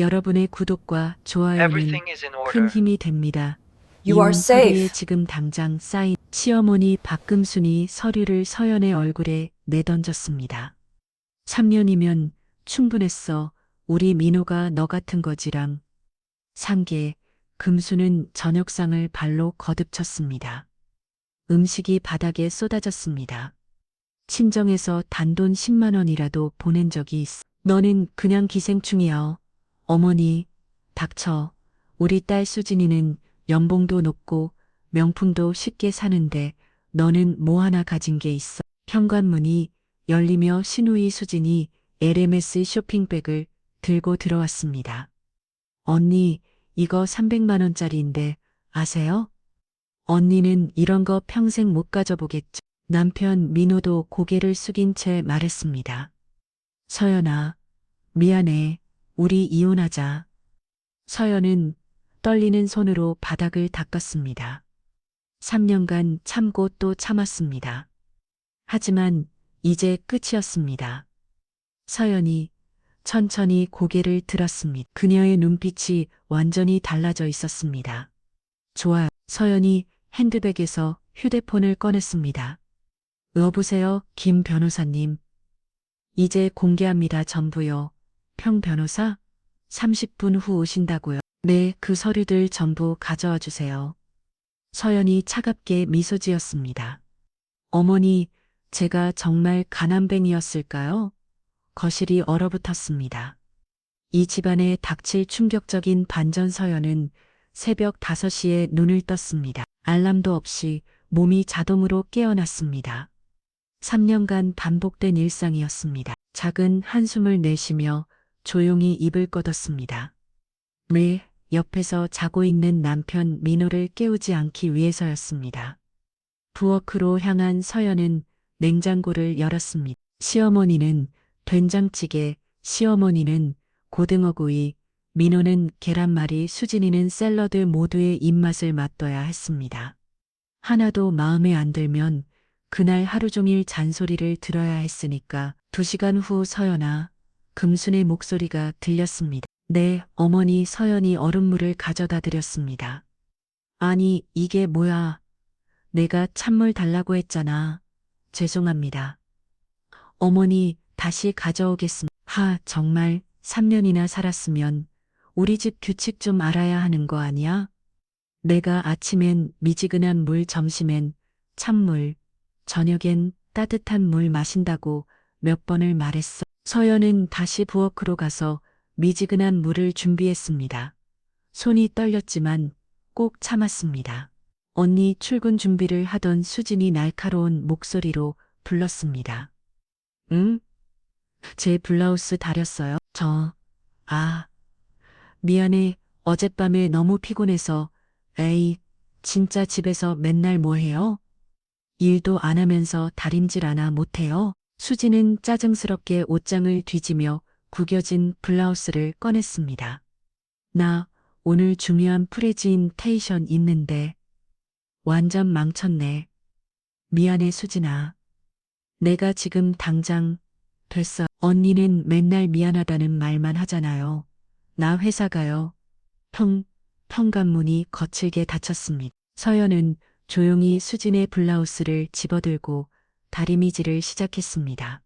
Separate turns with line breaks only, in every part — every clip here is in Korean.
여러분의 구독과 좋아요는
Everything is in
큰
order.
힘이 됩니다.
You are
이혼 서류에
safe.
지금 당장 사인. 시어머니 박금순이 서류를 서연의 얼굴에 내던졌습니다. 3년이면 충분했어. 우리 민호가 너 같은 거지랑. 3개. 금수는 저녁상을 발로 거듭쳤습니다. 음식이 바닥에 쏟아졌습니다. 친정에서 단돈 10만 원이라도 보낸 적이 있어. 너는 그냥 기생충이야. 어머니, 닥쳐. 우리 딸 수진이는 연봉도 높고 명품도 쉽게 사는데 너는 뭐 하나 가진 게 있어. 현관문이 열리며 신우이 수진이 LMS 쇼핑백을 들고 들어왔습니다. 언니, 이거 300만 원짜리인데 아세요? 언니는 이런 거 평생 못 가져보겠죠. 남편 민호도 고개를 숙인 채 말했습니다. 서연아, 미안해. 우리 이혼하자. 서연은 떨리는 손으로 바닥을 닦았습니다. 3년간 참고 또 참았습니다. 하지만 이제 끝이었습니다. 서연이 천천히 고개를 들었습니다. 그녀의 눈빛이 완전히 달라져 있었습니다. 좋아요. 서연이 핸드백에서 휴대폰을 꺼냈습니다. 여보세요, 김 변호사님. 이제 공개합니다. 전부요. 평 변호사? 30분 후 오신다고요. 네, 그 서류들 전부 가져와 주세요. 서연이 차갑게 미소 지었습니다. 어머니, 제가 정말 가난뱅이였을까요? 거실이 얼어붙었습니다. 이 집안에 닥칠 충격적인 반전. 서연은 새벽 5시에 눈을 떴습니다. 알람도 없이 몸이 자동으로 깨어났습니다. 3년간 반복된 일상이었습니다. 작은 한숨을 내쉬며 조용히 입을 걷었습니다. 매 옆에서 자고 있는 남편 민호를 깨우지 않기 위해서였습니다. 부엌으로 향한 서연은 냉장고를 열었습니다. 시어머니는 된장찌개, 시어머니는 고등어구이, 민호는 계란말이, 수진이는 샐러드. 모두의 입맛을 맞둬야 했습니다. 하나도 마음에 안 들면 그날 하루 종일 잔소리를 들어야 했으니까. 2시간 후 서연아, 금순의 목소리가 들렸습니다. 네, 어머니. 서연이 얼음물을 가져다 드렸습니다. 아니, 이게 뭐야? 내가 찬물 달라고 했잖아. 죄송합니다. 어머니, 다시 가져오겠습니다. 정말 3년이나 살았으면 우리 집 규칙 좀 알아야 하는 거 아니야? 내가 아침엔 미지근한 물, 점심엔 찬물, 저녁엔 따뜻한 물 마신다고 몇 번을 말했어. 서연은 다시 부엌으로 가서 미지근한 물을 준비했습니다. 손이 떨렸지만 꼭 참았습니다. 언니. 출근 준비를 하던 수진이 날카로운 목소리로 불렀습니다. 응? 제 블라우스 다렸어요? 미안해. 어젯밤에 너무 피곤해서. 에이, 진짜 집에서 맨날 뭐 해요? 일도 안 하면서 다림질 하나 못해요? 수지는 짜증스럽게 옷장을 뒤지며 구겨진 블라우스를 꺼냈습니다. 나 오늘 중요한 프레젠테이션 있는데. 완전 망쳤네. 미안해 수진아. 내가 지금 당장. 됐어. 언니는 맨날 미안하다는 말만 하잖아요. 나 회사 가요. 현관문이 거칠게 닫혔습니다. 서연은 조용히 수진의 블라우스를 집어들고 다리미질을 시작했습니다.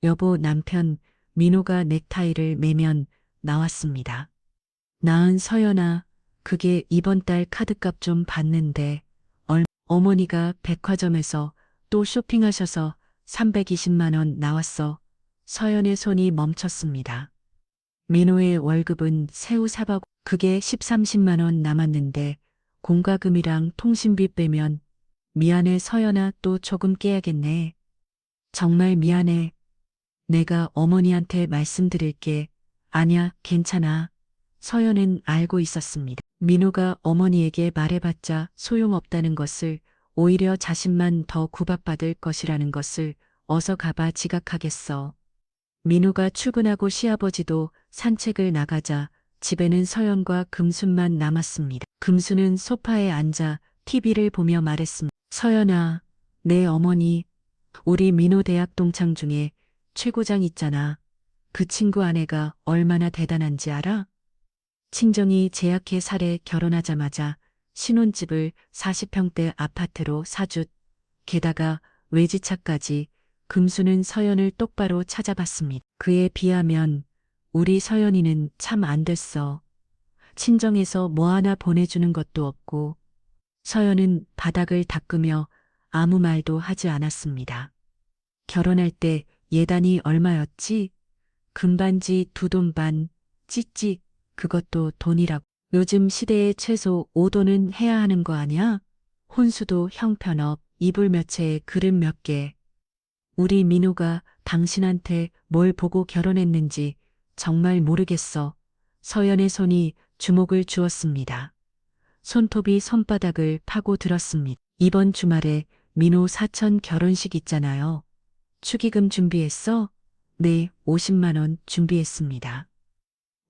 여보. 남편 민호가 넥타이를 매면 나왔습니다. 나은. 서연아, 그게 이번 달 카드값 좀 받는데. 어머니가 백화점에서 또 쇼핑하셔서 320만 원 나왔어. 서연의 손이 멈췄습니다. 민호의 월급은 새우 사박. 그게 10-30만 원 남았는데 공과금이랑 통신비 빼면. 미안해 서연아, 또 조금 깨야겠네. 정말 미안해. 내가 어머니한테 말씀드릴게. 아냐, 괜찮아. 서연은 알고 있었습니다. 민호가 어머니에게 말해봤자 소용없다는 것을, 오히려 자신만 더 구박받을 것이라는 것을 어서 가봐 지각하겠어. 민호가 출근하고 시아버지도 산책을 나가자 집에는 서연과 금순만 남았습니다. 금순은 소파에 앉아 TV를 보며 말했습니다. 서연아, 내 어머니, 우리 민호 대학 동창 중에 최고장 있잖아. 그 친구 아내가 얼마나 대단한지 알아? 친정이 제약회 살에 결혼하자마자 신혼집을 40평대 아파트로 사줬. 게다가 외지차까지. 금수는 서연을 똑바로 찾아봤습니다. 그에 비하면 우리 서연이는 참 안 됐어. 친정에서 뭐 하나 보내주는 것도 없고. 서연은 바닥을 닦으며 아무 말도 하지 않았습니다. 결혼할 때 예단이 얼마였지? 금반지 2돈 반, 찌찌, 그것도 돈이라고. 요즘 시대에 최소 5돈은 해야 하는 거 아냐? 혼수도 형편없, 이불 몇 채에 그릇 몇 개. 우리 민우가 당신한테 뭘 보고 결혼했는지 정말 모르겠어. 서연의 손이 주먹을 주었습니다. 손톱이 손바닥을 파고 들었습니다. 이번 주말에 민우 사촌 결혼식 있잖아요. 축의금 준비했어? 네, 50만 원 준비했습니다.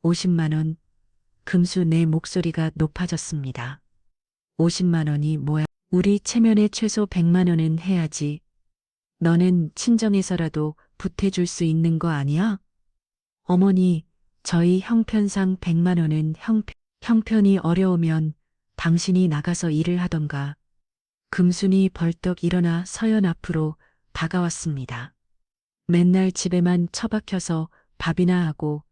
50만 원. 금수 내 목소리가 높아졌습니다. 50만 원이 뭐야? 우리 체면에 최소 100만 원은 해야지. 너는 친정에서라도 보태줄 수 있는 거 아니야? 어머니, 저희 형편상 100만 원은 형편이 어려우면 당신이 나가서 일을 하던가. 금순이 벌떡 일어나 서연 앞으로 다가왔습니다. 맨날 집에만 처박혀서 밥이나 하고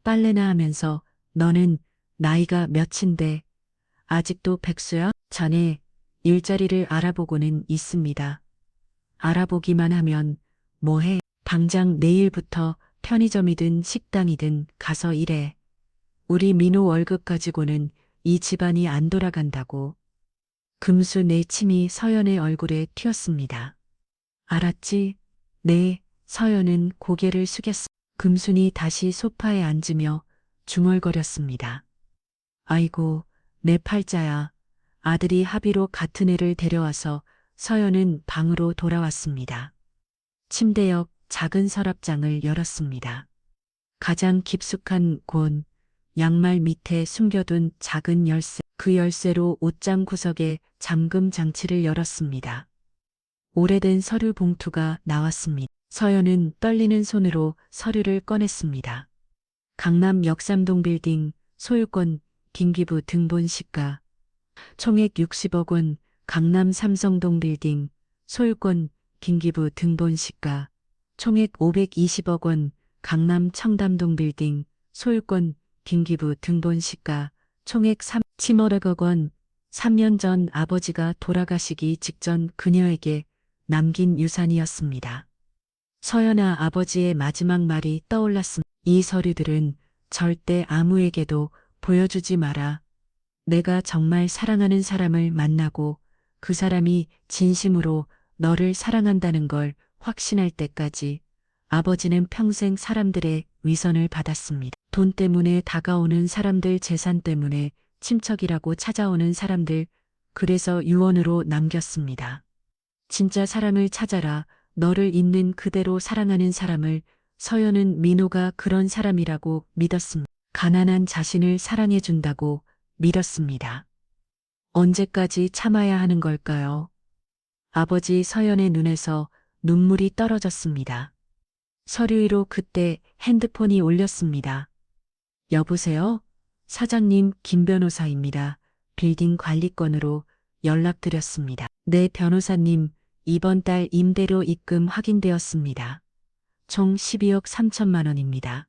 빨래나 하면서 너는 나이가 몇인데 아직도 백수야? 자네 일자리를 알아보고는 있습니다. 알아보기만 하면 뭐해? 당장 내일부터 편의점이든 식당이든 가서 일해. 우리 민호 월급 가지고는 이 집안이 안 돌아간다고. 금수 내 침이 서연의 얼굴에 튀었습니다. 알았지? 네, 서연은 고개를 숙였습니다. 금순이 다시 소파에 앉으며 중얼거렸습니다. 아이고, 내 팔자야. 아들이 합의로 같은 애를 데려와서 서연은 방으로 돌아왔습니다. 침대 옆 작은 서랍장을 열었습니다. 가장 깊숙한 곳, 양말 밑에 숨겨둔 작은 열쇠, 그 열쇠로 옷장 구석에 잠금 장치를 열었습니다. 오래된 서류 봉투가 나왔습니다. 서연은 떨리는 손으로 서류를 꺼냈습니다. 강남 역삼동 빌딩, 소유권, 김기부 등본시가. 총액 60억 원, 강남 삼성동 빌딩, 소유권, 김기부 등본시가. 총액 520억 원, 강남 청담동 빌딩, 소유권, 김기부 등본시가. 총액 3,500억 원, 3년 전 아버지가 돌아가시기 직전 그녀에게 남긴 유산이었습니다. 서연아, 아버지의 마지막 말이 떠올랐습니다. 이 서류들은 절대 아무에게도 보여주지 마라. 내가 정말 사랑하는 사람을 만나고 그 사람이 진심으로 너를 사랑한다는 걸 확신할 때까지. 아버지는 평생 사람들의 위선을 받았습니다. 돈 때문에 다가오는 사람들, 재산 때문에 친척이라고 찾아오는 사람들, 그래서 유언으로 남겼습니다. 진짜 사람을 찾아라. 너를 있는 그대로 사랑하는 사람을. 서연은 민호가 그런 사람이라고 믿었습니다. 가난한 자신을 사랑해준다고 믿었습니다. 언제까지 참아야 하는 걸까요? 아버지 서연의 눈에서 눈물이 떨어졌습니다. 서류 위로 그때 핸드폰이 울렸습니다. 여보세요? 사장님, 김 변호사입니다. 빌딩 관리권으로 연락드렸습니다. 네, 변호사님, 이번 달 임대료 입금 확인되었습니다. 총 12억 3천만 원입니다.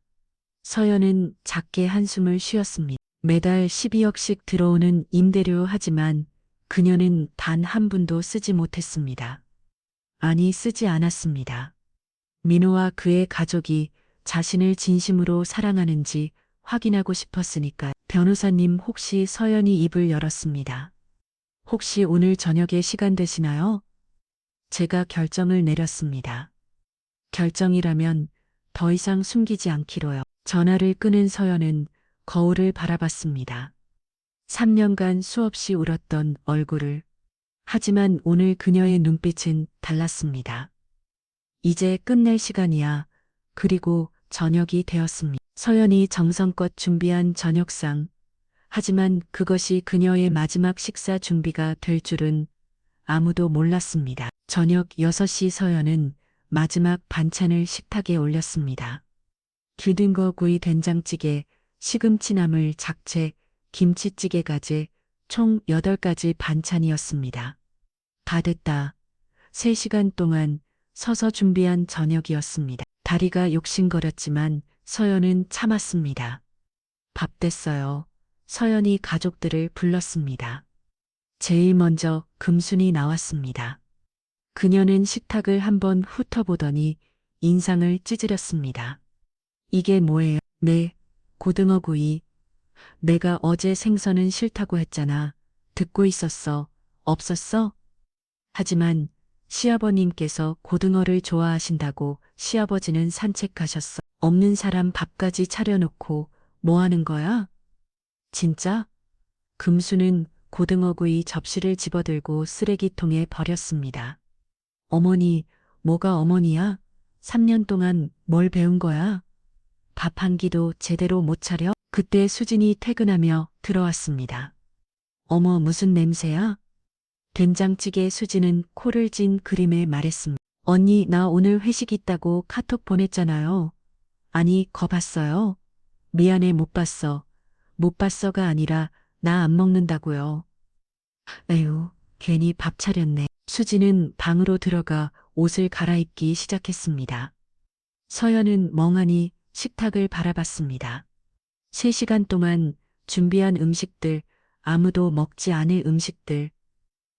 서연은 작게 한숨을 쉬었습니다. 매달 12억씩 들어오는 임대료, 하지만 그녀는 단 한 푼도 쓰지 못했습니다. 아니, 쓰지 않았습니다. 민호와 그의 가족이 자신을 진심으로 사랑하는지 확인하고 싶었으니까. 변호사님, 혹시 서연이 입을 열었습니다. 혹시 오늘 저녁에 시간 되시나요? 제가 결정을 내렸습니다. 결정이라면 더 이상 숨기지 않기로요. 전화를 끊은 서연은 거울을 바라봤습니다. 3년간 수없이 울었던 얼굴을. 하지만 오늘 그녀의 눈빛은 달랐습니다. 이제 끝낼 시간이야. 그리고 저녁이 되었습니다. 서연이 정성껏 준비한 저녁상. 하지만 그것이 그녀의 마지막 식사 준비가 될 줄은 아무도 몰랐습니다. 저녁 6시, 서연은 마지막 반찬을 식탁에 올렸습니다. 기등거 구이 된장찌개, 시금치나물 잡채, 김치찌개까지 총 8가지 반찬이었습니다. 다 됐다. 3시간 동안 서서 준비한 저녁이었습니다. 다리가 욕심거렸지만 서연은 참았습니다. 밥 됐어요. 서연이 가족들을 불렀습니다. 제일 먼저 금순이 나왔습니다. 그녀는 식탁을 한번 훑어보더니 인상을 찌푸렸습니다. 이게 뭐예요? 네, 고등어구이. 내가 어제 생선은 싫다고 했잖아. 듣고 있었어. 없었어? 하지만 시아버님께서 고등어를 좋아하신다고 시아버지는 산책하셨어. 없는 사람 밥까지 차려놓고 뭐 하는 거야? 진짜? 금수는 고등어구이 접시를 집어들고 쓰레기통에 버렸습니다. 어머니, 뭐가 어머니야? 3년 동안 뭘 배운 거야? 밥 한 끼도 제대로 못 차려? 그때 수진이 퇴근하며 들어왔습니다. 어머, 무슨 냄새야? 된장찌개. 수진은 코를 진 그림에 말했습니다. 언니, 나 오늘 회식 있다고 카톡 보냈잖아요. 아니, 거 봤어요? 미안해, 못 봤어. 못 봤어가 아니라 나 안 먹는다고요. 에휴, 괜히 밥 차렸네. 수진은 방으로 들어가 옷을 갈아입기 시작했습니다. 서연은 멍하니 식탁을 바라봤습니다. 3시간 동안 준비한 음식들, 아무도 먹지 않을 음식들.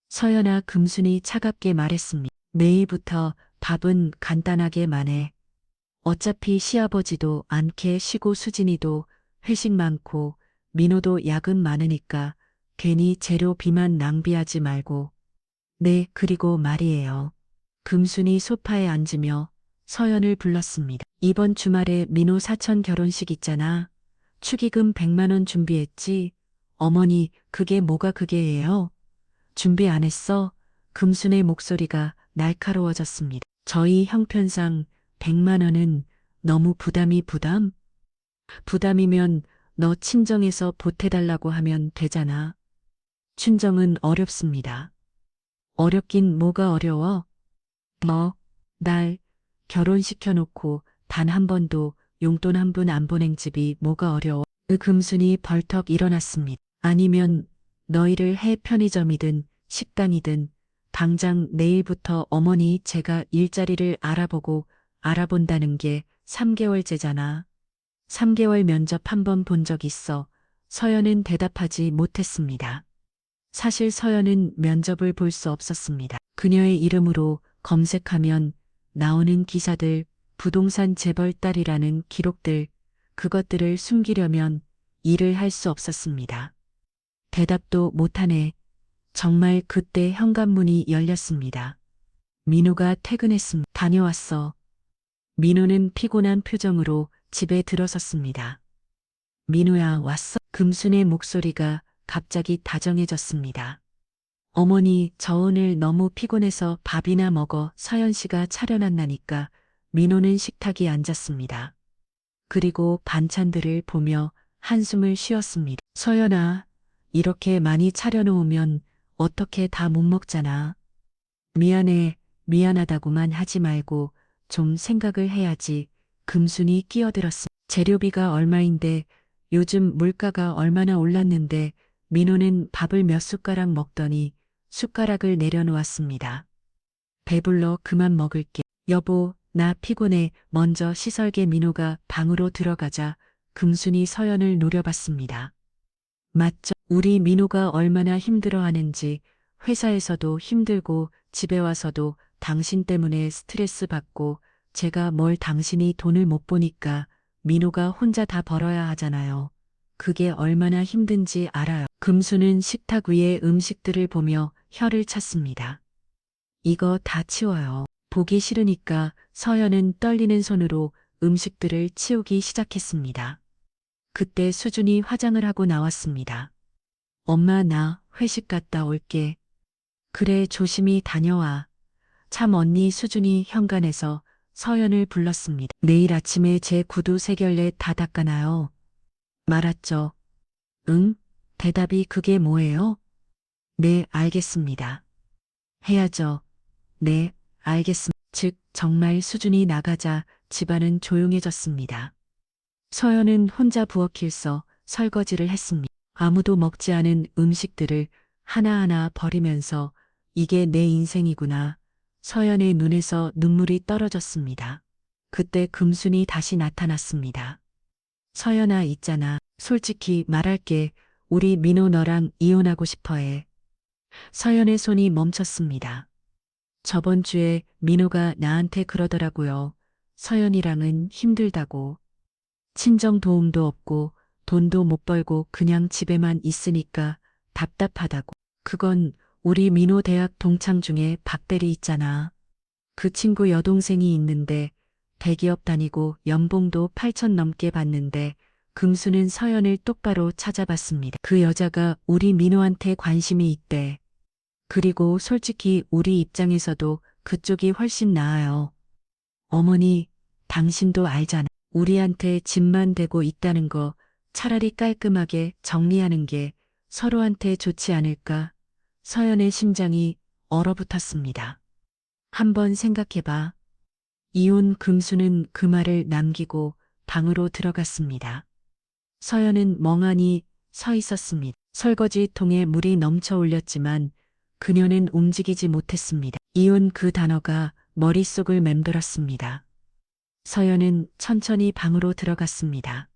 서연아, 금순이 차갑게 말했습니다. 내일부터 밥은 간단하게만 해. 어차피 시아버지도 않게 쉬고 수진이도 회식 많고 민호도 야근 많으니까 괜히 재료비만 낭비하지 말고. 네, 그리고 말이에요. 금순이 소파에 앉으며 서연을 불렀습니다. 이번 주말에 민호 사촌 결혼식 있잖아. 축의금 100만 원 준비했지? 어머니, 그게 뭐가 그게예요? 준비 안 했어? 금순의 목소리가 날카로워졌습니다. 저희 형편상 100만 원은 너무 부담? 부담이면 너 친정에서 보태달라고 하면 되잖아. 친정은 어렵습니다. 어렵긴 뭐가 어려워? 뭐, 날 결혼시켜놓고 단 한 번도 용돈 한 푼 안 보낸 집이 뭐가 어려워? 금순이 벌떡 일어났습니다. 아니면 너희를 해 편의점이든 식당이든 당장 내일부터 어머니 제가 일자리를 알아본다는 게 3개월째잖아. 3개월 면접 한 번 본 적 있어. 서연은 대답하지 못했습니다. 사실 서연은 면접을 볼 수 없었습니다. 그녀의 이름으로 검색하면 나오는 기사들, 부동산 재벌 딸이라는 기록들, 그것들을 숨기려면 일을 할 수 없었습니다. 대답도 못하네. 정말 그때 현관문이 열렸습니다. 민호가 퇴근했습니다. 다녀왔어. 민호는 피곤한 표정으로 집에 들어섰습니다. 민호야, 왔어? 금순의 목소리가 갑자기 다정해졌습니다. 어머니, 저 오늘 너무 피곤해서 밥이나 먹어. 서연 씨가 차려놨나니까. 민호는 식탁에 앉았습니다. 그리고 반찬들을 보며 한숨을 쉬었습니다. 서연아, 이렇게 많이 차려놓으면 어떻게 다 못 먹잖아. 미안해, 미안하다고만 하지 말고 좀 생각을 해야지. 금순이 끼어들었습니다. 재료비가 얼마인데 요즘 물가가 얼마나 올랐는데. 민호는 밥을 몇 숟가락 먹더니 숟가락을 내려놓았습니다. 배불러 그만 먹을게. 여보, 나 피곤해. 먼저 씻을게. 민호가 방으로 들어가자 금순이 서연을 노려봤습니다. 맞죠? 우리 민호가 얼마나 힘들어하는지. 회사에서도 힘들고 집에 와서도 당신 때문에 스트레스 받고 제가 뭘 당신이 돈을 못 보니까 민호가 혼자 다 벌어야 하잖아요. 그게 얼마나 힘든지 알아요. 금수는 식탁 위의 음식들을 보며 혀를 찼습니다. 이거 다 치워요. 보기 싫으니까. 서연은 떨리는 손으로 음식들을 치우기 시작했습니다. 그때 수준이 화장을 하고 나왔습니다. 엄마, 나 회식 갔다 올게. 그래, 조심히 다녀와. 참. 언니. 수준이 현관에서 서연을 불렀습니다. 내일 아침에 제 구두 3켤레 다 닦아놔요. 말았죠? 응? 대답이 그게 뭐예요? 네, 알겠습니다. 해야죠. 네, 알겠습니다. 즉, 정말 수준이 나가자 집안은 조용해졌습니다. 서연은 혼자 부엌일서 설거지를 했습니다. 아무도 먹지 않은 음식들을 하나하나 버리면서 이게 내 인생이구나. 서연의 눈에서 눈물이 떨어졌습니다. 그때 금순이 다시 나타났습니다. 서연아, 있잖아. 솔직히 말할게. 우리 민호 너랑 이혼하고 싶어 해. 서연의 손이 멈췄습니다. 저번 주에 민호가 나한테 그러더라고요. 서연이랑은 힘들다고. 친정 도움도 없고 돈도 못 벌고 그냥 집에만 있으니까 답답하다고. 그건 우리 민호 대학 동창 중에 박대리 있잖아. 그 친구 여동생이 있는데 대기업 다니고 연봉도 8천 넘게 받는데 금수는 서연을 똑바로 찾아봤습니다. 그 여자가 우리 민호한테 관심이 있대. 그리고 솔직히 우리 입장에서도 그쪽이 훨씬 나아요. 어머니, 당신도 알잖아. 우리한테 짐만 되고 있다는 거 차라리 깔끔하게 정리하는 게 서로한테 좋지 않을까? 서연의 심장이 얼어붙었습니다. 한번 생각해봐. 이혼. 금수는 그 말을 남기고 방으로 들어갔습니다. 서연은 멍하니 서 있었습니다. 설거지통에 물이 넘쳐 올렸지만 그녀는 움직이지 못했습니다. 이혼, 그 단어가 머릿속을 맴돌았습니다. 서연은 천천히 방으로 들어갔습니다.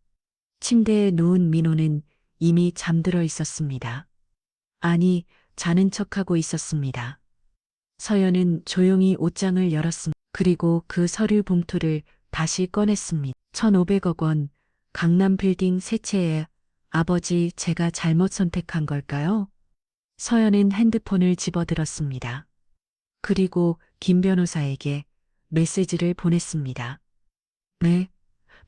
침대에 누운 민호는 이미 잠들어 있었습니다. 아니, 자는 척하고 있었습니다. 서연은 조용히 옷장을 열었습니다. 그리고 그 서류 봉투를 다시 꺼냈습니다. 1,500억 원, 강남 빌딩 세 채에. 아버지, 제가 잘못 선택한 걸까요? 서연은 핸드폰을 집어들었습니다. 그리고 김 변호사에게 메시지를 보냈습니다. 네,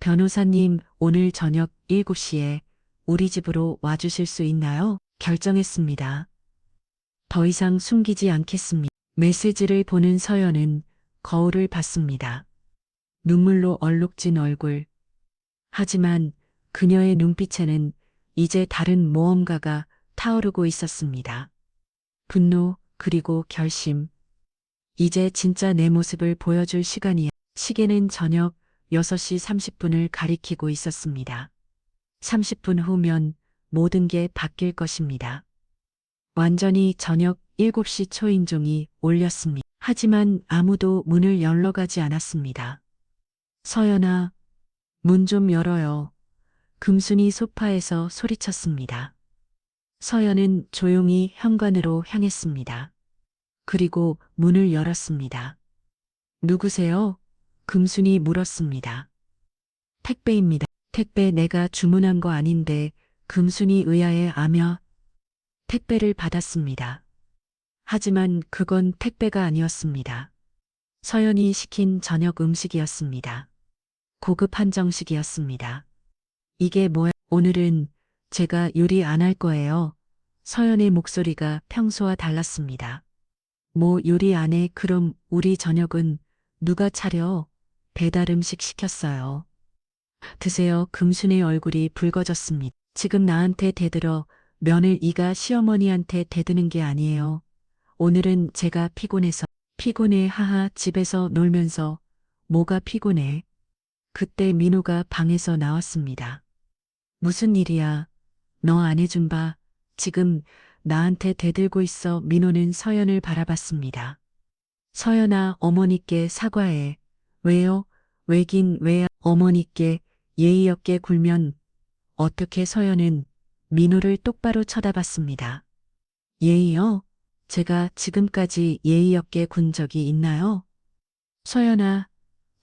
변호사님, 오늘 저녁 7시에 우리 집으로 와주실 수 있나요? 결정했습니다. 더 이상 숨기지 않겠습니다. 메시지를 보는 서연은 거울을 봤습니다. 눈물로 얼룩진 얼굴. 하지만 그녀의 눈빛에는 이제 다른 무언가가 타오르고 있었습니다. 분노, 그리고 결심. 이제 진짜 내 모습을 보여줄 시간이야. 시계는 저녁 6시 30분을 가리키고 있었습니다. 30분 후면 모든 게 바뀔 것입니다. 완전히 저녁 7시 초인종이 울렸습니다. 하지만 아무도 문을 열러 가지 않았습니다. 서연아, 문 좀 열어요. 금순이 소파에서 소리쳤습니다. 서연은 조용히 현관으로 향했습니다. 그리고 문을 열었습니다. 누구세요? 금순이 물었습니다. 택배입니다. 택배 내가 주문한 거 아닌데. 금순이 의아해 하며 택배를 받았습니다. 하지만 그건 택배가 아니었습니다. 서연이 시킨 저녁 음식이었습니다. 고급 한정식이었습니다. 이게 뭐야? 오늘은 제가 요리 안 할 거예요. 서연의 목소리가 평소와 달랐습니다. 뭐 요리 안 해? 그럼 우리 저녁은 누가 차려? 배달 음식 시켰어요. 드세요. 금순의 얼굴이 붉어졌습니다. 지금 나한테 대들어. 며느리가 시어머니한테 대드는 게 아니에요. 오늘은 제가 피곤해서. 피곤해. 하하. 집에서 놀면서 뭐가 피곤해. 그때 민호가 방에서 나왔습니다. 무슨 일이야? 너 안 해준 바. 지금 나한테 대들고 있어. 민호는 서연을 바라봤습니다. 서연아, 어머니께 사과해. 왜요? 왜긴 왜야? 어머니께 예의 없게 굴면 어떻게? 서연은 민호를 똑바로 쳐다봤습니다. 예의요? 제가 지금까지 예의 없게 군 적이 있나요? 서연아,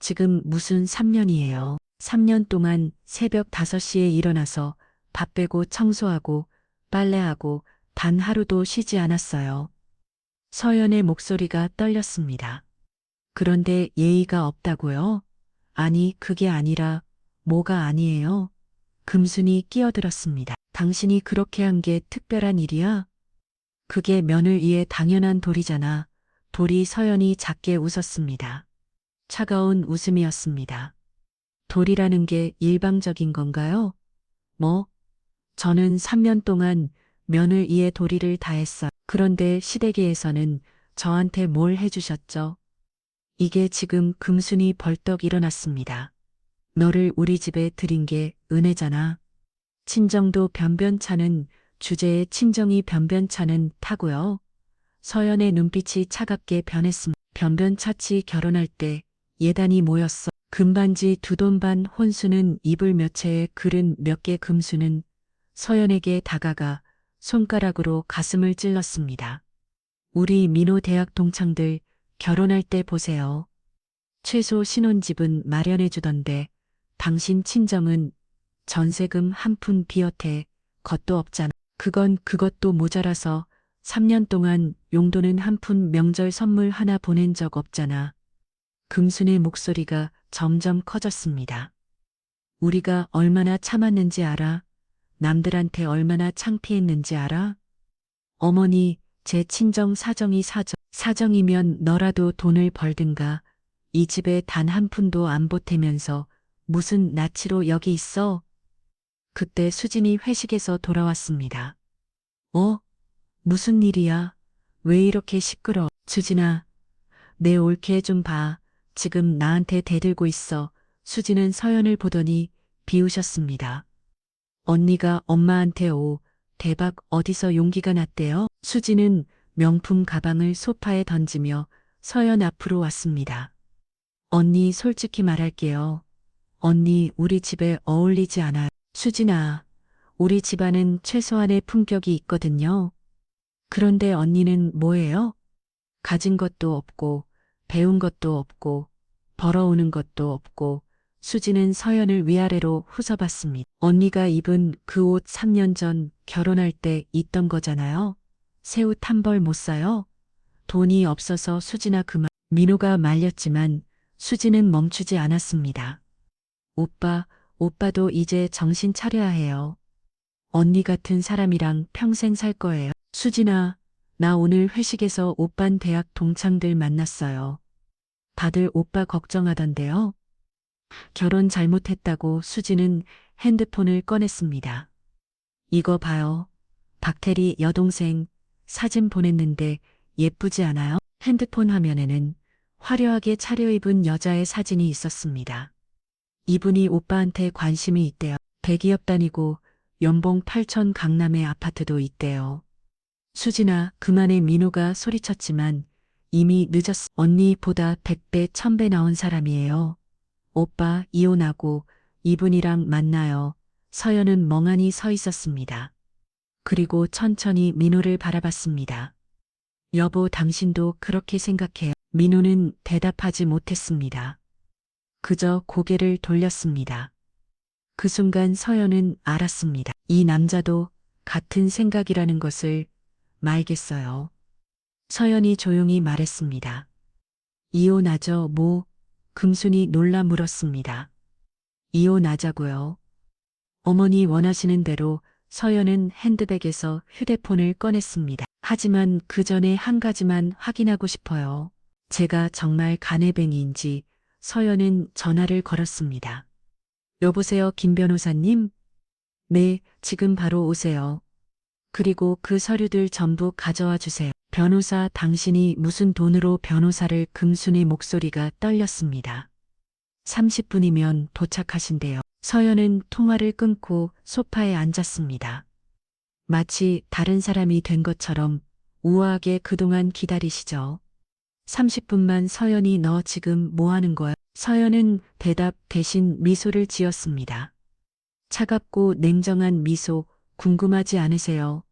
지금 무슨 3년이에요. 3년 동안 새벽 5시에 일어나서 밥 빼고 청소하고 빨래하고 단 하루도 쉬지 않았어요. 서연의 목소리가 떨렸습니다. 그런데 예의가 없다고요? 아니, 그게 아니라. 뭐가 아니에요? 금순이 끼어들었습니다. 당신이 그렇게 한 게 특별한 일이야? 그게 며느리의 당연한 도리잖아. 도리. 서연이 작게 웃었습니다. 차가운 웃음이었습니다. 도리라는 게 일방적인 건가요? 뭐? 저는 3년 동안 며느리의 도리를 다했어요. 그런데 시댁에서는 저한테 뭘 해주셨죠? 이게 지금. 금순이 벌떡 일어났습니다. 너를 우리 집에 들인 게 은혜잖아. 친정도 변변찮은 주제에 친정이 변변찮은 타고요. 서연의 눈빛이 차갑게 변했습니다. 변변차치 결혼할 때 예단이 모였어. 금반지 2돈 반 혼수는 이불 몇 채에 글은 몇 개 금수는 서연에게 다가가 손가락으로 가슴을 찔렀습니다. 우리 민호 대학 동창들 결혼할 때 보세요. 최소 신혼집은 마련해 주던데 당신 친정은 전세금 한 푼 비어태 것도 없잖아. 그건 그것도 모자라서 3년 동안 용돈은 한 푼 명절 선물 하나 보낸 적 없잖아. 금순의 목소리가 점점 커졌습니다. 우리가 얼마나 참았는지 알아? 남들한테 얼마나 창피했는지 알아? 어머니, 제 친정 사정이면 너라도 돈을 벌든가. 이 집에 단 한 푼도 안 보태면서 무슨 낯으로 여기 있어? 그때 수진이 회식에서 돌아왔습니다. 무슨 일이야? 왜 이렇게 시끄러? 수진아, 내 올케 좀 봐. 지금 나한테 대들고 있어. 수진은 서연을 보더니 비우셨습니다. 언니가 엄마한테 대박 어디서 용기가 났대요? 수진은 명품 가방을 소파에 던지며 서연 앞으로 왔습니다. 언니 솔직히 말할게요. 언니 우리 집에 어울리지 않아요. 수진아, 우리 집안은 최소한의 품격이 있거든요. 그런데 언니는 뭐예요? 가진 것도 없고, 배운 것도 없고, 벌어오는 것도 없고, 수지는 서연을 위아래로 후서봤습니다. 언니가 입은 그 옷 3년 전 결혼할 때 있던 거잖아요. 새 옷 한 벌 못 사요? 돈이 없어서 수지나 그만. 민호가 말렸지만 수지는 멈추지 않았습니다. 오빠도 이제 정신 차려야 해요. 언니 같은 사람이랑 평생 살 거예요. 수진아, 나 오늘 회식에서 오빤 대학 동창들 만났어요. 다들 오빠 걱정하던데요. 결혼 잘못했다고 수진은 핸드폰을 꺼냈습니다. 이거 봐요. 박태리 여동생 사진 보냈는데 예쁘지 않아요? 핸드폰 화면에는 화려하게 차려입은 여자의 사진이 있었습니다. 이분이 오빠한테 관심이 있대요. 대기업 다니고 연봉 8천 강남의 아파트도 있대요. 수진아, 그만해. 민호가 소리쳤지만 이미 늦었어. 언니보다 100배, 1000배 나온 사람이에요. 오빠 이혼하고 이분이랑 만나요. 서연은 멍하니 서 있었습니다. 그리고 천천히 민호를 바라봤습니다. 여보, 당신도 그렇게 생각해요. 민호는 대답하지 못했습니다. 그저 고개를 돌렸습니다. 그 순간 서연은 알았습니다. 이 남자도 같은 생각이라는 것을 말겠어요. 서연이 조용히 말했습니다. 이혼하죠, 뭐? 금순이 놀라 물었습니다. 이혼하자고요. 어머니 원하시는 대로 서연은 핸드백에서 휴대폰을 꺼냈습니다. 하지만 그 전에 한 가지만 확인하고 싶어요. 제가 정말 간해뱅이인지. 서연은 전화를 걸었습니다. 여보세요, 김 변호사님? 네, 지금 바로 오세요. 그리고 그 서류들 전부 가져와 주세요. 변호사, 당신이 무슨 돈으로 변호사를? 금순의 목소리가 떨렸습니다. 30분이면 도착하신대요. 서연은 통화를 끊고 소파에 앉았습니다. 마치 다른 사람이 된 것처럼 우아하게 그동안 기다리시죠. 30분만. 서연이 너 지금 뭐 하는 거야? 서연은 대답 대신 미소를 지었습니다. 차갑고 냉정한 미소. 궁금하지 않으세요?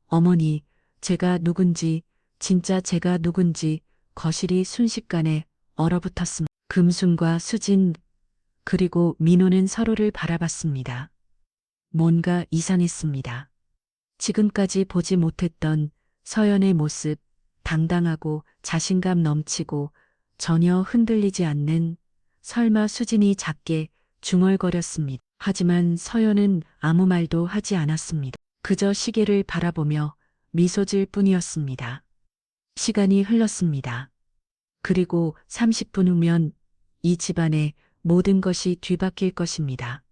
어머니, 제가 누군지, 진짜 제가 누군지. 거실이 순식간에 얼어붙었습니다. 금순과 수진, 그리고 민호는 서로를 바라봤습니다. 뭔가 이상했습니다. 지금까지 보지 못했던 서연의 모습, 당당하고 자신감 넘치고 전혀 흔들리지 않는. 설마 수진이 작게 중얼거렸습니다. 하지만 서연은 아무 말도 하지 않았습니다. 그저 시계를 바라보며 미소 질 뿐이었습니다. 시간이 흘렀습니다. 그리고 30분 후면 이 집안의 모든 것이 뒤바뀔 것입니다.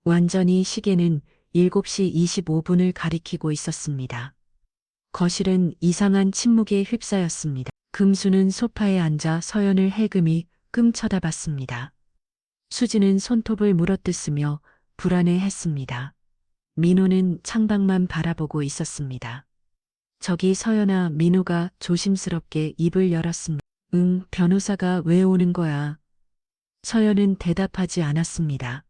완전히. 시계는 7시 25분을 가리키고 있었습니다. 거실은 이상한 침묵에 휩싸였습니다. 금수는 소파에 앉아 서연을 해금이 끔 쳐다봤습니다. 수지는 손톱을 물어뜯으며 불안해했습니다. 민호는 창밖만 바라보고 있었습니다. 저기 서연아. 민호가 조심스럽게 입을 열었습니다. 응, 변호사가 왜 오는 거야? 서연은 대답하지 않았습니다.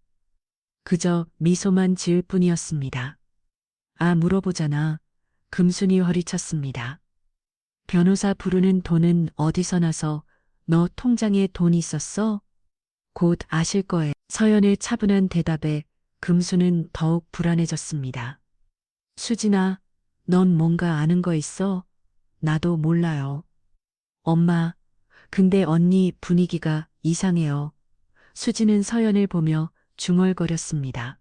그저 미소만 지을 뿐이었습니다. 아, 물어보잖아. 금순이 허리쳤습니다. 변호사 부르는 돈은 어디서 나서? 너 통장에 돈 있었어? 곧 아실 거예요. 서연의 차분한 대답에 금수는 더욱 불안해졌습니다. 수진아, 넌 뭔가 아는 거 있어? 나도 몰라요. 엄마, 근데 언니 분위기가 이상해요. 수진은 서연을 보며 중얼거렸습니다.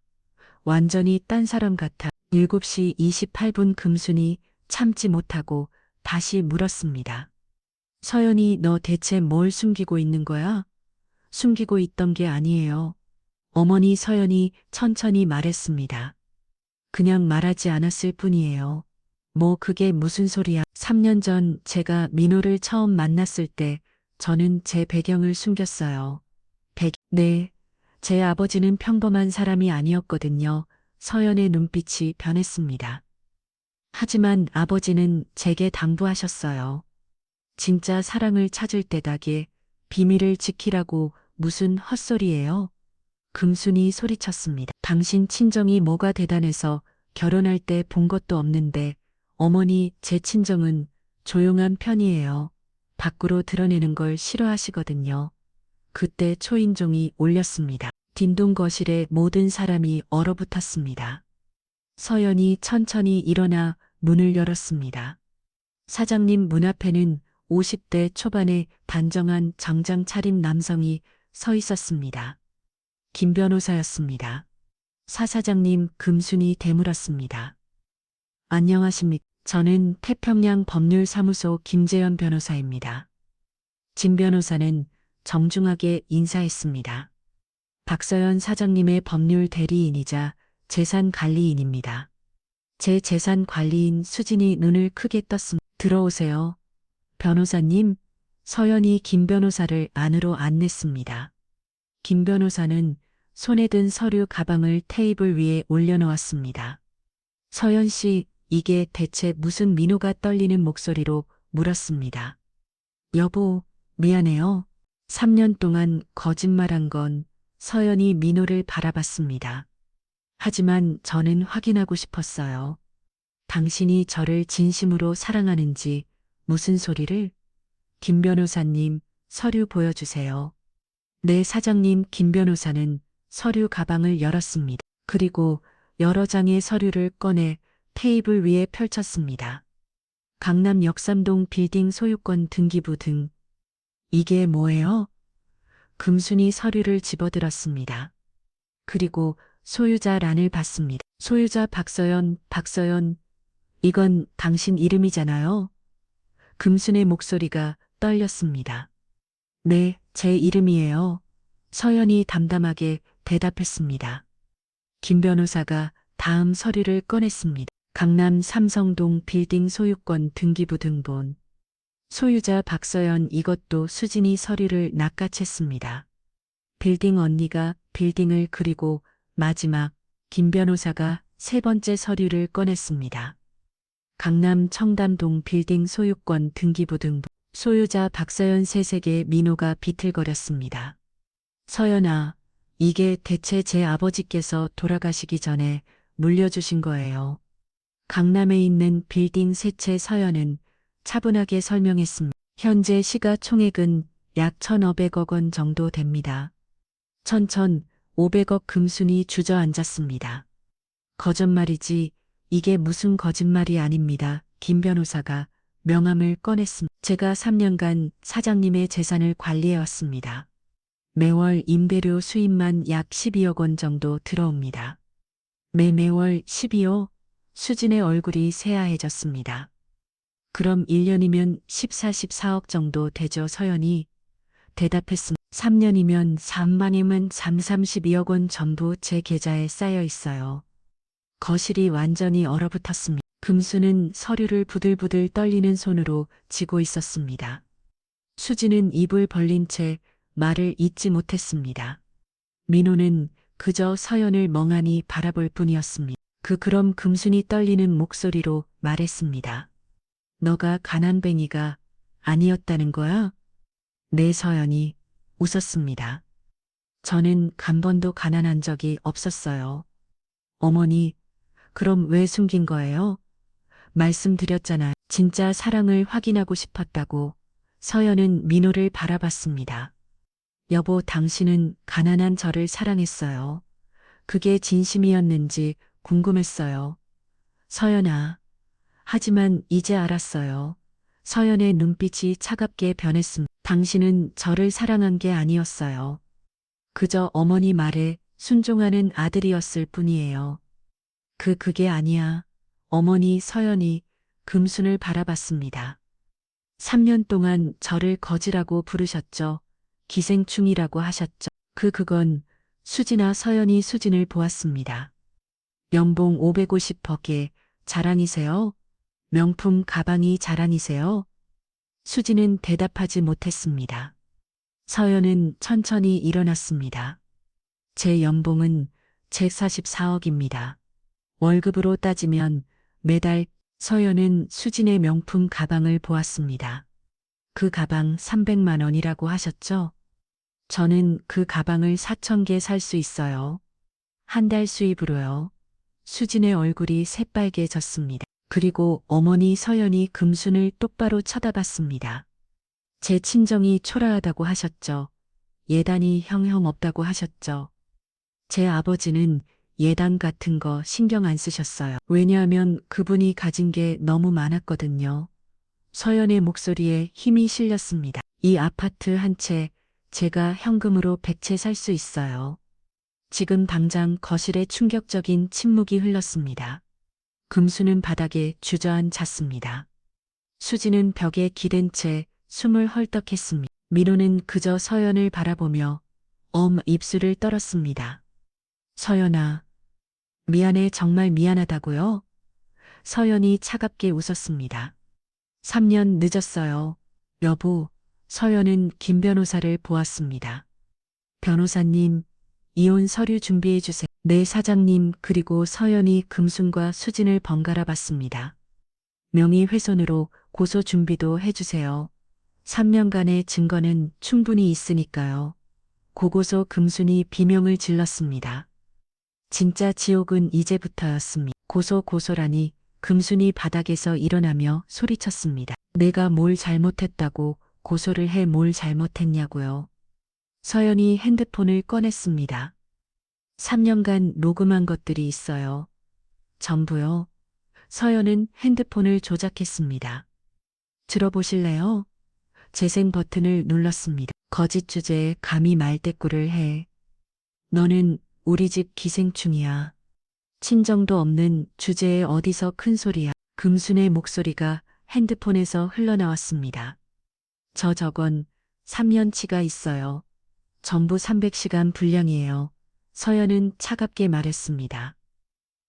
완전히 딴 사람 같아. 7시 28분 금순이 참지 못하고 다시 물었습니다. 서연이 너 대체 뭘 숨기고 있는 거야? 숨기고 있던 게 아니에요. 어머니. 서연이 천천히 말했습니다. 그냥 말하지 않았을 뿐이에요. 뭐 그게 무슨 소리야. 3년 전 제가 민호를 처음 만났을 때 저는 제 배경을 숨겼어요. 네, 제 아버지는 평범한 사람이 아니었거든요. 서연의 눈빛이 변했습니다. 하지만 아버지는 제게 당부하셨어요. 진짜 사랑을 찾을 때다게 비밀을 지키라고. 무슨 헛소리예요? 금순이 소리쳤습니다. 당신 친정이 뭐가 대단해서 결혼할 때 본 것도 없는데. 어머니, 제 친정은 조용한 편이에요. 밖으로 드러내는 걸 싫어하시거든요. 그때 초인종이 울렸습니다. 딘동 거실에 모든 사람이 얼어붙었습니다. 서연이 천천히 일어나 문을 열었습니다. 사장님 문 앞에는 50대 초반의 단정한 정장 차림 남성이 서 있었습니다. 김 변호사였습니다. 사 사장님. 금순이 되물었습니다. 안녕하십니까. 저는 태평양 법률사무소 김재현 변호사입니다. 진 변호사는 정중하게 인사했습니다. 박서연 사장님의 법률 대리인이자 재산 관리인입니다. 제 재산 관리인 수진이 눈을 크게 떴습니다. 들어오세요. 변호사님. 서연이 김 변호사를 안으로 안냈습니다. 김 변호사는 손에 든 서류 가방을 테이블 위에 올려놓았습니다. 서연 씨, 이게 대체 무슨? 민호가 떨리는 목소리로 물었습니다. 여보, 미안해요. 3년 동안 거짓말한 건. 서연이 민호를 바라봤습니다. 하지만 저는 확인하고 싶었어요. 당신이 저를 진심으로 사랑하는지. 무슨 소리를? 김 변호사님, 서류 보여주세요. 네, 사장님. 김 변호사는 서류 가방을 열었습니다. 그리고 여러 장의 서류를 꺼내 테이블 위에 펼쳤습니다. 강남 역삼동 빌딩 소유권 등기부 등. 이게 뭐예요? 금순이 서류를 집어들었습니다. 그리고 소유자란을 봤습니다. 소유자 박서연. 박서연, 이건 당신 이름이잖아요. 금순의 목소리가 떨렸습니다. 네, 제 이름이에요. 서연이 담담하게 대답했습니다. 김 변호사가 다음 서류를 꺼냈습니다. 강남 삼성동 빌딩 소유권 등기부 등본. 소유자 박서연. 이것도 수진이 서류를 낚아챘습니다. 빌딩 언니가 빌딩을. 그리고 마지막 김 변호사가 세 번째 서류를 꺼냈습니다. 강남 청담동 빌딩 소유권 등기부 등본. 소유자 박서연. 새세계. 민호가 비틀거렸습니다. 서연아, 이게 대체 제 아버지께서 돌아가시기 전에 물려주신 거예요. 강남에 있는 빌딩 세 채. 서연은 차분하게 설명했습니다. 현재 시가총액은 약 1,500억 원 정도 됩니다. 1,500억. 금순이 주저앉았습니다. 거짓말이지. 이게 무슨 거짓말이 아닙니다. 김 변호사가 명함을 꺼냈습니다. 제가 3년간 사장님의 재산을 관리해왔습니다. 매월 임대료 수입만 약 12억 원 정도 들어옵니다. 매월 12억? 수진의 얼굴이 새하얘졌습니다. 그럼 1년이면 14억 정도 되죠. 서연이 대답했습니다. 3년이면 3만이면 32억 원 전부 제 계좌에 쌓여 있어요. 거실이 완전히 얼어붙었습니다. 금수는 서류를 부들부들 떨리는 손으로 쥐고 있었습니다. 수지는 입을 벌린 채 말을 잇지 못했습니다. 민호는 그저 서연을 멍하니 바라볼 뿐이었습니다. 그럼 금순이 떨리는 목소리로 말했습니다. 너가 가난뱅이가 아니었다는 거야? 네, 서연이 웃었습니다. 저는 간 번도 가난한 적이 없었어요. 어머니, 그럼 왜 숨긴 거예요? 말씀드렸잖아요. 진짜 사랑을 확인하고 싶었다고. 서연은 민호를 바라봤습니다. 여보, 당신은 가난한 저를 사랑했어요. 그게 진심이었는지 궁금했어요. 서연아. 하지만 이제 알았어요. 서연의 눈빛이 차갑게 변했습니다. 당신은 저를 사랑한 게 아니었어요. 그저 어머니 말에 순종하는 아들이었을 뿐이에요. 그게 아니야. 어머니. 서연이 금순을 바라봤습니다. 3년 동안 저를 거지라고 부르셨죠. 기생충이라고 하셨죠. 그건 수지나 서연이 수진을 보았습니다. 연봉 550억에 자랑이세요? 명품 가방이 자랑이세요? 수지는 대답하지 못했습니다. 서연은 천천히 일어났습니다. 제 연봉은 144억입니다. 월급으로 따지면 매달. 서연은 수진의 명품 가방을 보았습니다. 그 가방 300만 원이라고 하셨죠? 저는 그 가방을 4,000개 살 수 있어요. 한 달 수입으로요. 수진의 얼굴이 새빨개졌습니다. 그리고 어머니. 서연이 금순을 똑바로 쳐다봤습니다. 제 친정이 초라하다고 하셨죠. 예단이 형형 없다고 하셨죠. 제 아버지는 예단 같은 거 신경 안 쓰셨어요. 왜냐하면 그분이 가진 게 너무 많았거든요. 서연의 목소리에 힘이 실렸습니다. 이 아파트 한 채 제가 현금으로 100채 살 수 있어요. 지금 당장. 거실에 충격적인 침묵이 흘렀습니다. 금수는 바닥에 주저앉았습니다. 수지는 벽에 기댄 채 숨을 헐떡했습니다. 민호는 그저 서연을 바라보며 입술을 떨었습니다. 서연아, 미안해. 정말 미안하다고요? 서연이 차갑게 웃었습니다. 3년 늦었어요. 여보. 서연은 김 변호사를 보았습니다. 변호사님, 이혼 서류 준비해 주세요. 네, 사장님. 그리고 서연이 금순과 수진을 번갈아 봤습니다. 명의훼손으로 고소 준비도 해주세요. 3년간의 증거는 충분히 있으니까요. 고고소. 금순이 비명을 질렀습니다. 진짜 지옥은 이제부터였습니다. 고소라니. 금순이 바닥에서 일어나며 소리쳤습니다. 내가 뭘 잘못했다고 고소를 해. 뭘 잘못했냐고요. 서연이 핸드폰을 꺼냈습니다. 3년간 녹음한 것들이 있어요. 전부요. 서연은 핸드폰을 조작했습니다. 들어보실래요? 재생 버튼을 눌렀습니다. 거짓 주제에 감히 말대꾸를 해. 너는 우리 집 기생충이야. 친정도 없는 주제에 어디서 큰 소리야. 금순의 목소리가 핸드폰에서 흘러나왔습니다. 저건 3년치가 있어요. 전부 300시간 분량이에요. 서연은 차갑게 말했습니다.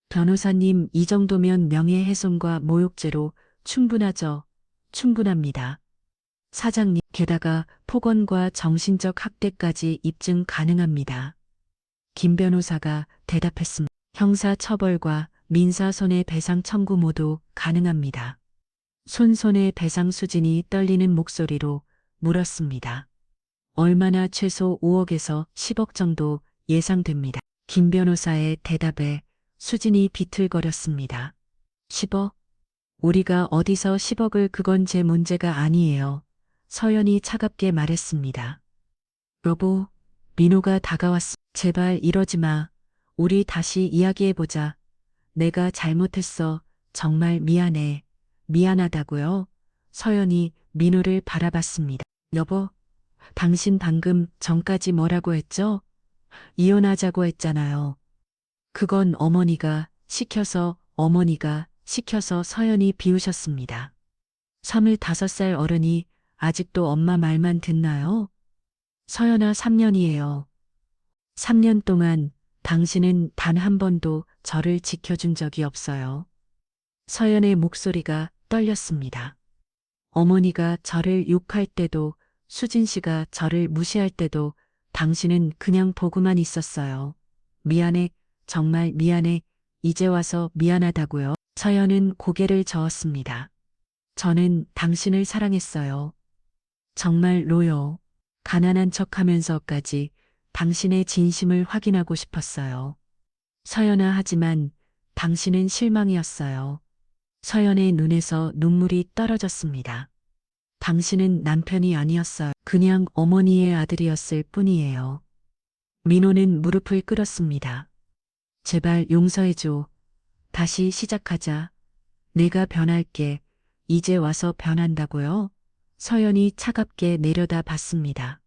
변호사님, 이 정도면 명예훼손과 모욕죄로 충분하죠. 충분합니다. 사장님, 게다가 폭언과 정신적 학대까지 입증 가능합니다. 김 변호사가 대답했습니다. 형사처벌과 민사손해배상 청구 모두 가능합니다. 손해배상. 수진이 떨리는 목소리로 물었습니다. 얼마나? 최소 5억에서 10억 정도 예상됩니다. 김 변호사의 대답에 수진이 비틀거렸습니다. 10억? 우리가 어디서 10억을. 그건 제 문제가 아니에요. 서연이 차갑게 말했습니다. 여보. 민호가 다가왔습니다. 제발 이러지 마. 우리 다시 이야기해보자. 내가 잘못했어. 정말 미안해. 미안하다고요? 서연이 민호를 바라봤습니다. 여보, 당신 방금 전까지 뭐라고 했죠? 이혼하자고 했잖아요. 그건 어머니가 시켜서. 서연이 비우셨습니다. 25살 어른이 아직도 엄마 말만 듣나요? 서연아, 3년이에요. 3년 동안 당신은 단 한 번도 저를 지켜준 적이 없어요. 서연의 목소리가 떨렸습니다. 어머니가 저를 욕할 때도, 수진 씨가 저를 무시할 때도 당신은 그냥 보고만 있었어요. 미안해, 정말 미안해, 이제 와서 미안하다고요. 서연은 고개를 저었습니다. 저는 당신을 사랑했어요. 정말로요. 가난한 척 하면서까지 당신의 진심을 확인하고 싶었어요. 서연아 하지만 당신은 실망이었어요. 서연의 눈에서 눈물이 떨어졌습니다. 당신은 남편이 아니었어요. 그냥 어머니의 아들이었을 뿐이에요. 민호는 무릎을 꿇었습니다. 제발 용서해줘. 다시 시작하자. 내가 변할게. 이제 와서 변한다고요? 서연이 차갑게 내려다 봤습니다.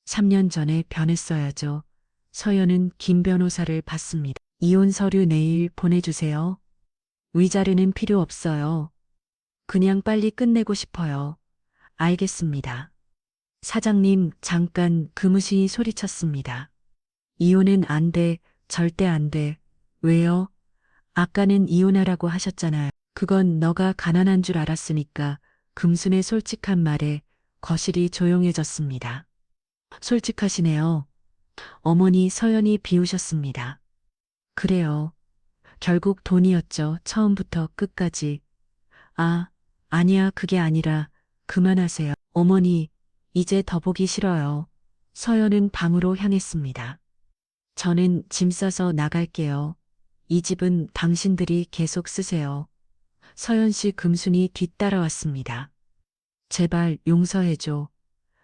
3년 전에 변했어야죠. 서연은 김 변호사를 봤습니다. 이혼 서류 내일 보내주세요. 위자료는 필요 없어요. 그냥 빨리 끝내고 싶어요. 알겠습니다. 사장님, 잠깐 금우시 소리쳤습니다. 이혼은 안 돼, 절대 안 돼. 왜요? 아까는 이혼하라고 하셨잖아요. 그건 너가 가난한 줄 알았으니까. 금순의 솔직한 말에 거실이 조용해졌습니다. 솔직하시네요. 어머니 서연이 비우셨습니다. 그래요. 결국 돈이었죠. 처음부터 끝까지. 아, 아니야, 그게 아니라 그만하세요. 어머니, 이제 더 보기 싫어요. 서연은 방으로 향했습니다. 저는 짐 싸서 나갈게요. 이 집은 당신들이 계속 쓰세요. 서연 씨 금순이 뒤따라왔습니다. 제발 용서해줘.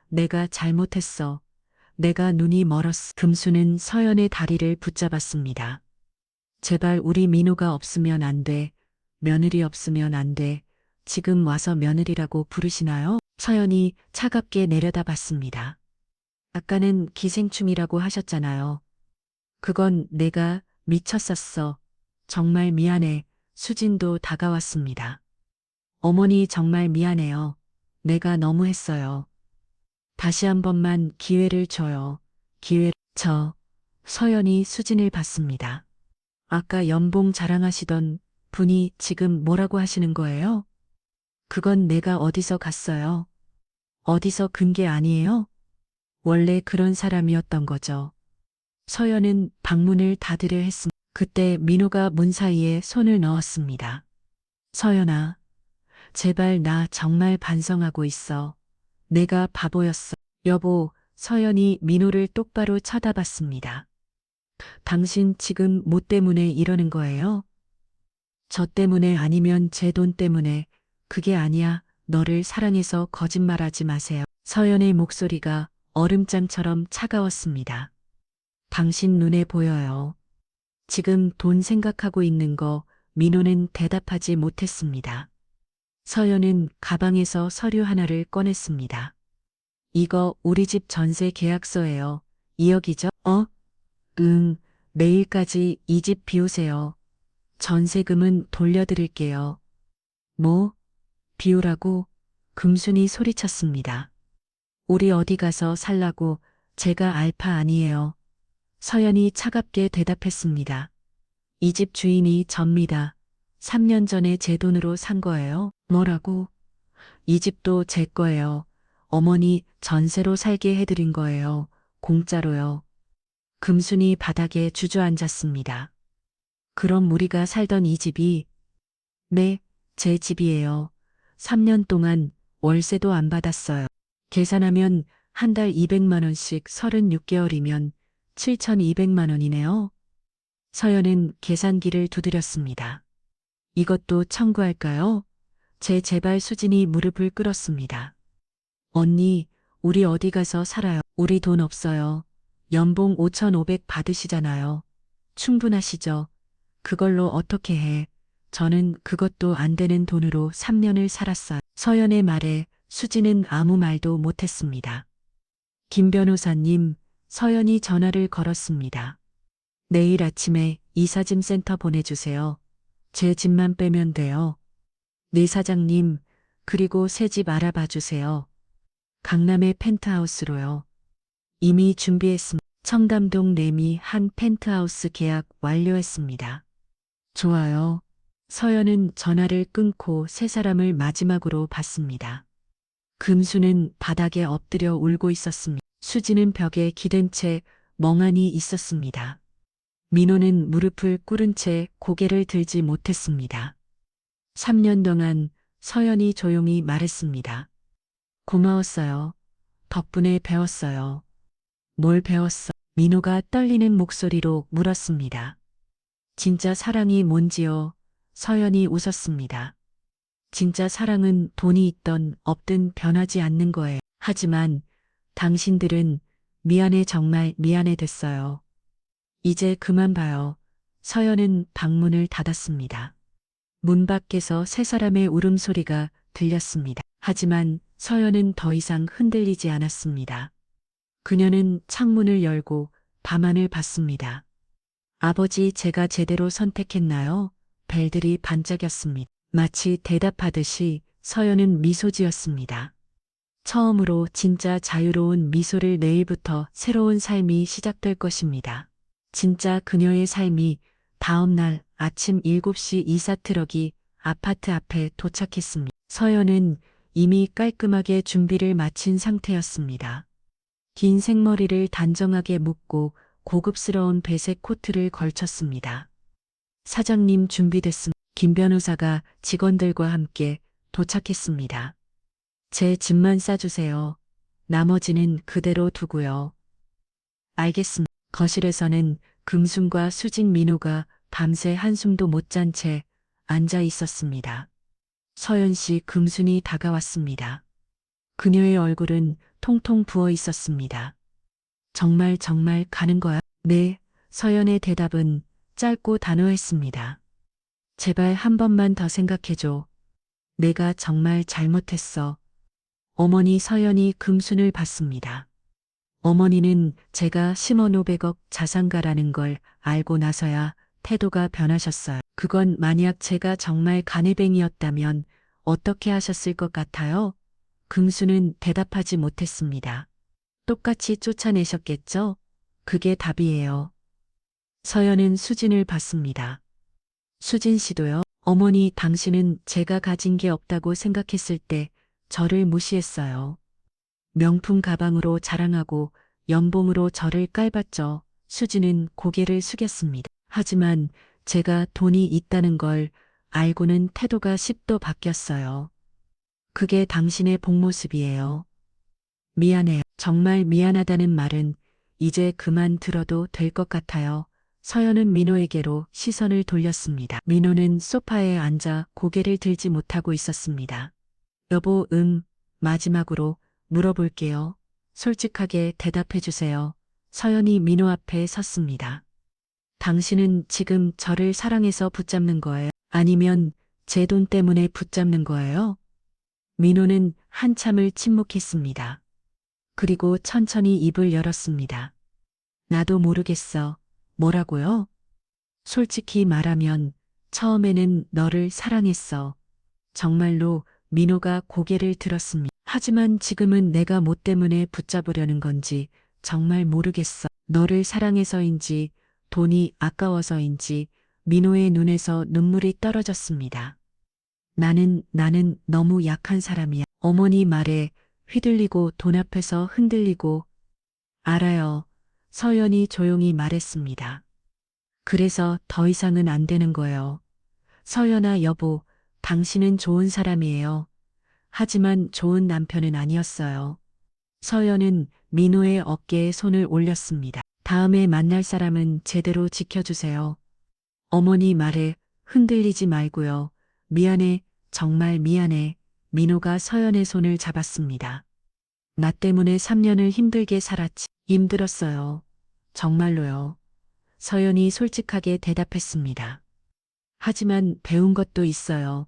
내가 잘못했어. 내가 눈이 멀었어. 금순은 서연의 다리를 붙잡았습니다. 제발 우리 민호가 없으면 안 돼. 며느리 없으면 안 돼. 지금 와서 며느리라고 부르시나요? 서연이 차갑게 내려다봤습니다. 아까는 기생충이라고 하셨잖아요. 그건 내가 미쳤었어. 정말 미안해. 수진도 다가왔습니다. 어머니 정말 미안해요. 내가 너무 했어요. 다시 한 번만 기회를 줘요. 서연이 수진을 봤습니다. 아까 연봉 자랑하시던 분이 지금 뭐라고 하시는 거예요? 그건 내가 어디서 갔어요? 어디서 근 게 아니에요? 원래 그런 사람이었던 거죠. 서연은 방문을 닫으려 했습니다. 그때 민호가 문 사이에 손을 넣었습니다. 서연아, 제발 나 정말 반성하고 있어. 내가 바보였어. 여보, 서연이 민호를 똑바로 쳐다봤습니다. 당신 지금 뭐 때문에 이러는 거예요? 저 때문에 아니면 제 돈 때문에. 그게 아니야. 너를 사랑해서 거짓말하지 마세요. 서연의 목소리가 얼음장처럼 차가웠습니다. 당신 눈에 보여요. 지금 돈 생각하고 있는 거. 민호는 대답하지 못했습니다. 서연은 가방에서 서류 하나를 꺼냈습니다. 이거 우리 집 전세 계약서예요. 2억이죠? 응, 내일까지 이 집 비우세요. 전세금은 돌려드릴게요. 뭐? 비우라고? 금순이 소리쳤습니다. 우리 어디 가서 살라고. 제가 알파 아니에요. 서연이 차갑게 대답했습니다. 이 집 주인이 접니다. 3년 전에 제 돈으로 산 거예요. 뭐라고? 이 집도 제 거예요. 어머니 전세로 살게 해드린 거예요. 공짜로요. 금순이 바닥에 주저앉았습니다. 그럼 우리가 살던 이 집이? 네, 제 집이에요. 3년 동안 월세도 안 받았어요. 계산하면 한 달 200만 원씩 36개월이면 7,200만 원이네요. 서연은 계산기를 두드렸습니다. 이것도 청구할까요? 제발 수진이 무릎을 꿇었습니다. 언니, 우리 어디 가서 살아요? 우리 돈 없어요. 연봉 5,500 받으시잖아요. 충분하시죠? 그걸로 어떻게 해? 저는 그것도 안 되는 돈으로 3년을 살았어요. 서연의 말에 수진은 아무 말도 못했습니다. 김 변호사님, 서연이 전화를 걸었습니다. 내일 아침에 이사짐 센터 보내주세요. 제 집만 빼면 돼요. 네 사장님, 그리고 새 집 알아봐 주세요. 강남의 펜트하우스로요. 이미 준비했습니다. 청담동 레미 한 펜트하우스 계약 완료했습니다. 좋아요. 서연은 전화를 끊고 세 사람을 마지막으로 봤습니다. 금수는 바닥에 엎드려 울고 있었습니다. 수지는 벽에 기댄 채 멍하니 있었습니다. 민호는 무릎을 꿇은 채 고개를 들지 못했습니다. 3년 동안 서연이 조용히 말했습니다. 고마웠어요. 덕분에 배웠어요. 뭘 배웠어? 민호가 떨리는 목소리로 물었습니다. 진짜 사랑이 뭔지요? 서연이 웃었습니다. 진짜 사랑은 돈이 있던 없든 변하지 않는 거예요. 하지만 당신들은 미안해 정말 미안해 됐어요. 이제 그만 봐요. 서연은 방문을 닫았습니다. 문 밖에서 세 사람의 울음소리가 들렸습니다. 하지만 서연은 더 이상 흔들리지 않았습니다. 그녀는 창문을 열고 밤하늘 봤습니다. 아버지 제가 제대로 선택했나요? 벨들이 반짝였습니다. 마치 대답하듯이 서연은 미소 지었습니다. 처음으로 진짜 자유로운 미소를 내일부터 새로운 삶이 시작될 것입니다. 진짜 그녀의 삶이 다음 날 아침 7시 이사 트럭이 아파트 앞에 도착했습니다. 서연은 이미 깔끔하게 준비를 마친 상태였습니다. 긴 생머리를 단정하게 묶고 고급스러운 배색 코트를 걸쳤습니다. 사장님 준비됐습니다. 김 변호사가 직원들과 함께 도착했습니다. 제 짐만 싸주세요. 나머지는 그대로 두고요. 알겠습니다. 거실에서는 금순과 수진 민호가 밤새 한숨도 못 잔 채 앉아 있었습니다. 서연 씨 금순이 다가왔습니다. 그녀의 얼굴은 통통 부어 있었습니다. 정말 가는 거야? 네, 서연의 대답은 짧고 단호했습니다. 제발 한 번만 더 생각해줘. 내가 정말 잘못했어. 어머니 서연이 금순을 받습니다. 어머니는 제가 10원 500억 자산가라는 걸 알고 나서야 태도가 변하셨어요. 그건 만약 제가 정말 간해뱅이였다면 어떻게 하셨을 것 같아요? 금수는 대답하지 못했습니다. 똑같이 쫓아내셨겠죠? 그게 답이에요. 서연은 수진을 봤습니다. 수진 씨도요? 어머니 당신은 제가 가진 게 없다고 생각했을 때 저를 무시했어요. 명품 가방으로 자랑하고 연봉으로 저를 깔봤죠. 수진은 고개를 숙였습니다. 하지만 제가 돈이 있다는 걸 알고는 태도가 10도 바뀌었어요. 그게 당신의 본 모습이에요. 미안해요. 정말 미안하다는 말은 이제 그만 들어도 될 것 같아요. 서연은 민호에게로 시선을 돌렸습니다. 민호는 소파에 앉아 고개를 들지 못하고 있었습니다. 여보, 마지막으로 물어볼게요. 솔직하게 대답해 주세요. 서연이 민호 앞에 섰습니다. 당신은 지금 저를 사랑해서 붙잡는 거예요? 아니면 제 돈 때문에 붙잡는 거예요? 민호는 한참을 침묵했습니다. 그리고 천천히 입을 열었습니다. 나도 모르겠어. 뭐라고요? 솔직히 말하면 처음에는 너를 사랑했어. 정말로. 민호가 고개를 들었습니다. 하지만 지금은 내가 뭐 때문에 붙잡으려는 건지 정말 모르겠어. 너를 사랑해서인지 돈이 아까워서인지 민호의 눈에서 눈물이 떨어졌습니다. 나는 너무 약한 사람이야. 어머니 말에 휘둘리고 돈 앞에서 흔들리고. 알아요. 서연이 조용히 말했습니다. 그래서 더 이상은 안 되는 거예요. 서연아 여보, 당신은 좋은 사람이에요. 하지만 좋은 남편은 아니었어요. 서연은 민호의 어깨에 손을 올렸습니다. 다음에 만날 사람은 제대로 지켜주세요. 어머니 말에 흔들리지 말고요. 미안해, 정말 미안해. 민호가 서연의 손을 잡았습니다. 나 때문에 3년을 힘들게 살았지. 힘들었어요. 정말로요. 서연이 솔직하게 대답했습니다. 하지만 배운 것도 있어요.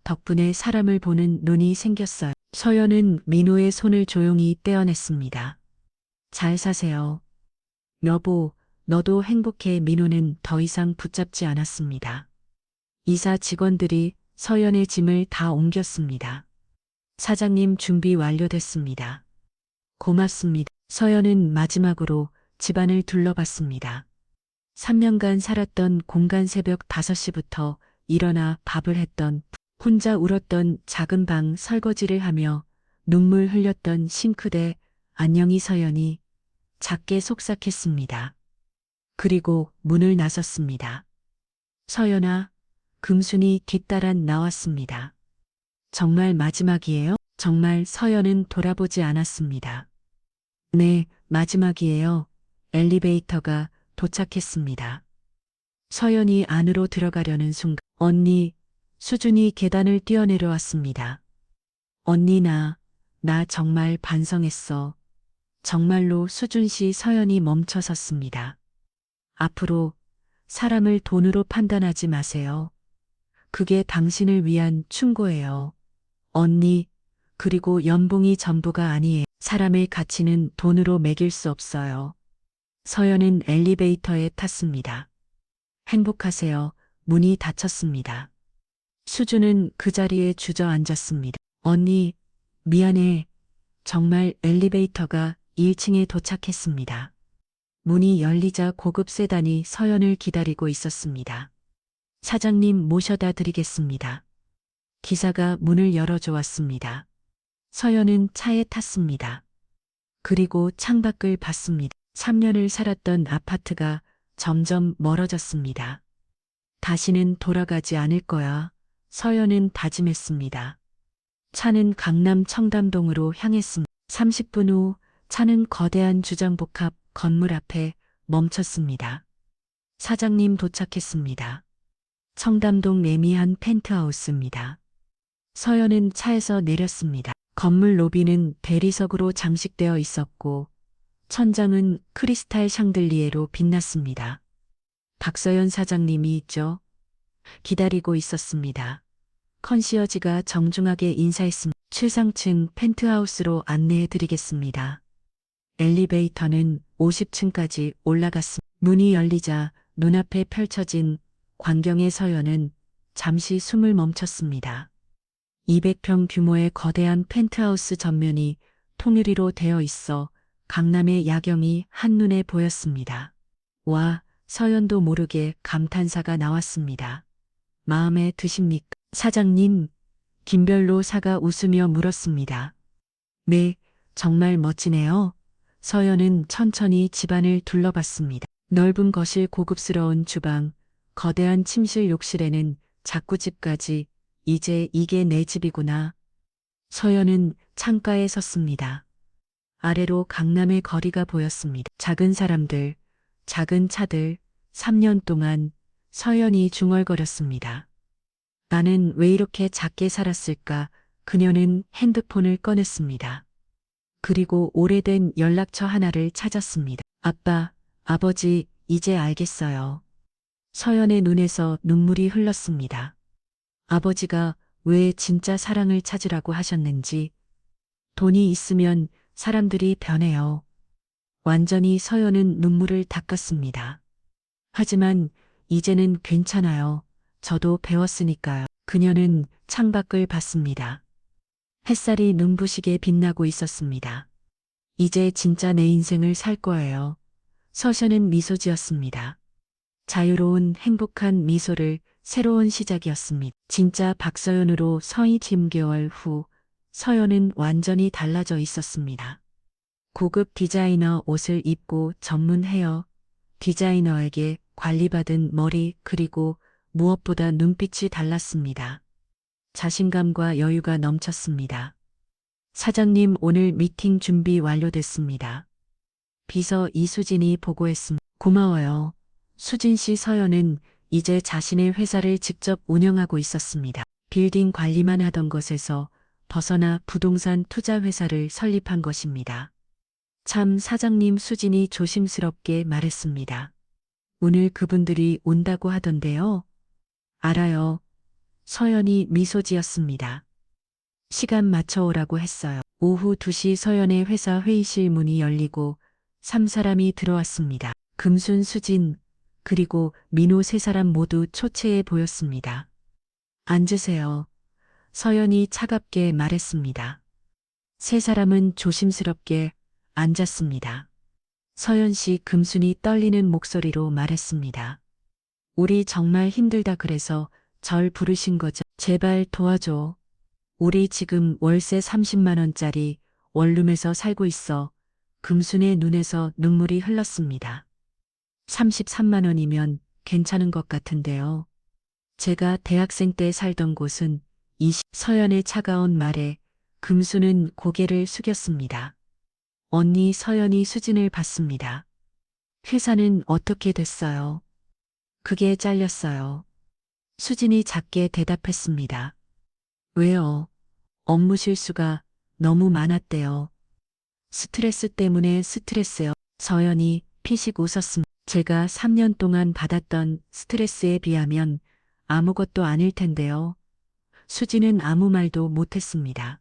덕분에 사람을 보는 눈이 생겼어요. 서연은 민호의 손을 조용히 떼어냈습니다. 잘 사세요. 여보, 너도 행복해. 민호는 더 이상 붙잡지 않았습니다. 이사 직원들이 서연의 짐을 다 옮겼습니다. 사장님 준비 완료됐습니다. 고맙습니다. 서연은 마지막으로 집안을 둘러봤습니다. 3년간 살았던 공간. 새벽 5시부터 일어나 밥을 했던, 혼자 울었던 작은 방 설거지를 하며 눈물 흘렸던 싱크대 안녕히 서연이 작게 속삭했습니다. 그리고 문을 나섰습니다. 서연아, 금순이 뒤따라 나왔습니다. 정말 마지막이에요? 정말 서연은 돌아보지 않았습니다. 네, 마지막이에요. 엘리베이터가 도착했습니다. 서연이 안으로 들어가려는 순간, 언니, 수준이 계단을 뛰어내려왔습니다. 언니 나 정말 반성했어. 정말로 수준 씨. 서연이 멈춰 섰습니다. 앞으로 사람을 돈으로 판단하지 마세요. 그게 당신을 위한 충고예요. 언니, 그리고 연봉이 전부가 아니에요. 사람의 가치는 돈으로 매길 수 없어요. 서연은 엘리베이터에 탔습니다. 행복하세요. 문이 닫혔습니다. 수준은 그 자리에 주저앉았습니다. 언니, 미안해. 정말. 엘리베이터가 1층에 도착했습니다. 문이 열리자 고급 세단이 서연을 기다리고 있었습니다. 사장님 모셔다 드리겠습니다. 기사가 문을 열어줘 왔습니다. 서연은 차에 탔습니다. 그리고 창밖을 봤습니다. 3년을 살았던 아파트가 점점 멀어졌습니다. 다시는 돌아가지 않을 거야. 서연은 다짐했습니다. 차는 강남 청담동으로 향했습니다. 30분 후 차는 거대한 주정복합 건물 앞에 멈췄습니다. 사장님 도착했습니다. 청담동 매미한 펜트하우스입니다. 서연은 차에서 내렸습니다. 건물 로비는 대리석으로 장식되어 있었고 천장은 크리스탈 샹들리에로 빛났습니다. 박서연 사장님이 있죠? 기다리고 있었습니다. 컨시어지가 정중하게 인사했습니다. 최상층 펜트하우스로 안내해 드리겠습니다. 엘리베이터는 50층까지 올라갔습니다. 문이 열리자 눈앞에 펼쳐진 광경의 서연은 잠시 숨을 멈췄습니다. 200평 규모의 거대한 펜트하우스 전면이 통유리로 되어 있어 강남의 야경이 한눈에 보였습니다. 와, 서연도 모르게 감탄사가 나왔습니다. 마음에 드십니까? 사장님, 김별로사가 웃으며 물었습니다. 네, 정말 멋지네요. 서연은 천천히 집안을 둘러봤습니다. 넓은 거실, 고급스러운 주방, 거대한 침실, 욕실에는 자꾸집까지. 이제 이게 내 집이구나. 서연은 창가에 섰습니다. 아래로 강남의 거리가 보였습니다. 작은 사람들, 작은 차들. 3년 동안 서연이 중얼거렸습니다. 나는 왜 이렇게 작게 살았을까? 그녀는 핸드폰을 꺼냈습니다. 그리고 오래된 연락처 하나를 찾았습니다. 아빠, 아버지, 이제 알겠어요. 서연의 눈에서 눈물이 흘렀습니다. 아버지가 왜 진짜 사랑을 찾으라고 하셨는지. 돈이 있으면 사람들이 변해요. 완전히. 서연은 눈물을 닦았습니다. 하지만 이제는 괜찮아요. 저도 배웠으니까요. 그녀는 창밖을 봤습니다. 햇살이 눈부시게 빛나고 있었습니다. 이제 진짜 내 인생을 살 거예요. 서연은 미소 지었습니다. 자유로운 행복한 미소를. 새로운 시작이었습니다. 진짜 박서연으로 서희. 10개월 후 서연은 완전히 달라져 있었습니다. 고급 디자이너 옷을 입고 전문 헤어 디자이너에게 관리받은 머리, 그리고 무엇보다 눈빛이 달랐습니다. 자신감과 여유가 넘쳤습니다. 사장님, 오늘 미팅 준비 완료됐습니다. 비서 이수진이 보고했습니다. 고마워요. 수진 씨. 서연은 이제 자신의 회사를 직접 운영하고 있었습니다. 빌딩 관리만 하던 것에서 벗어나 부동산 투자 회사를 설립한 것입니다. 참. 사장님. 수진이 조심스럽게 말했습니다. 오늘 그분들이 온다고 하던데요. 알아요. 서연이 미소 지었습니다. 시간 맞춰 오라고 했어요. 오후 2시 서연의 회사 회의실 문이 열리고 3사람이 들어왔습니다. 금순, 수진, 그리고 민호. 3사람 모두 초췌해 보였습니다. 앉으세요. 서연이 차갑게 말했습니다. 3사람은 조심스럽게 앉았습니다. 서연 씨. 금순이 떨리는 목소리로 말했습니다. 우리 정말 힘들다 그래서 절 부르신 거죠. 제발 도와줘. 우리 지금 월세 30만 원짜리 원룸에서 살고 있어. 금순의 눈에서 눈물이 흘렀습니다. 33만 원이면 괜찮은 것 같은데요. 제가 대학생 때 살던 곳은 서연의 차가운 말에 금수는 고개를 숙였습니다. 언니 서연이 수진을 봤습니다. 회사는 어떻게 됐어요? 그게 잘렸어요. 수진이 작게 대답했습니다. 왜요? 업무 실수가 너무 많았대요. 스트레스 때문에 스트레스요. 서연이 피식 웃었습니다. 제가 3년 동안 받았던 스트레스에 비하면 아무것도 아닐 텐데요. 수지는 아무 말도 못했습니다.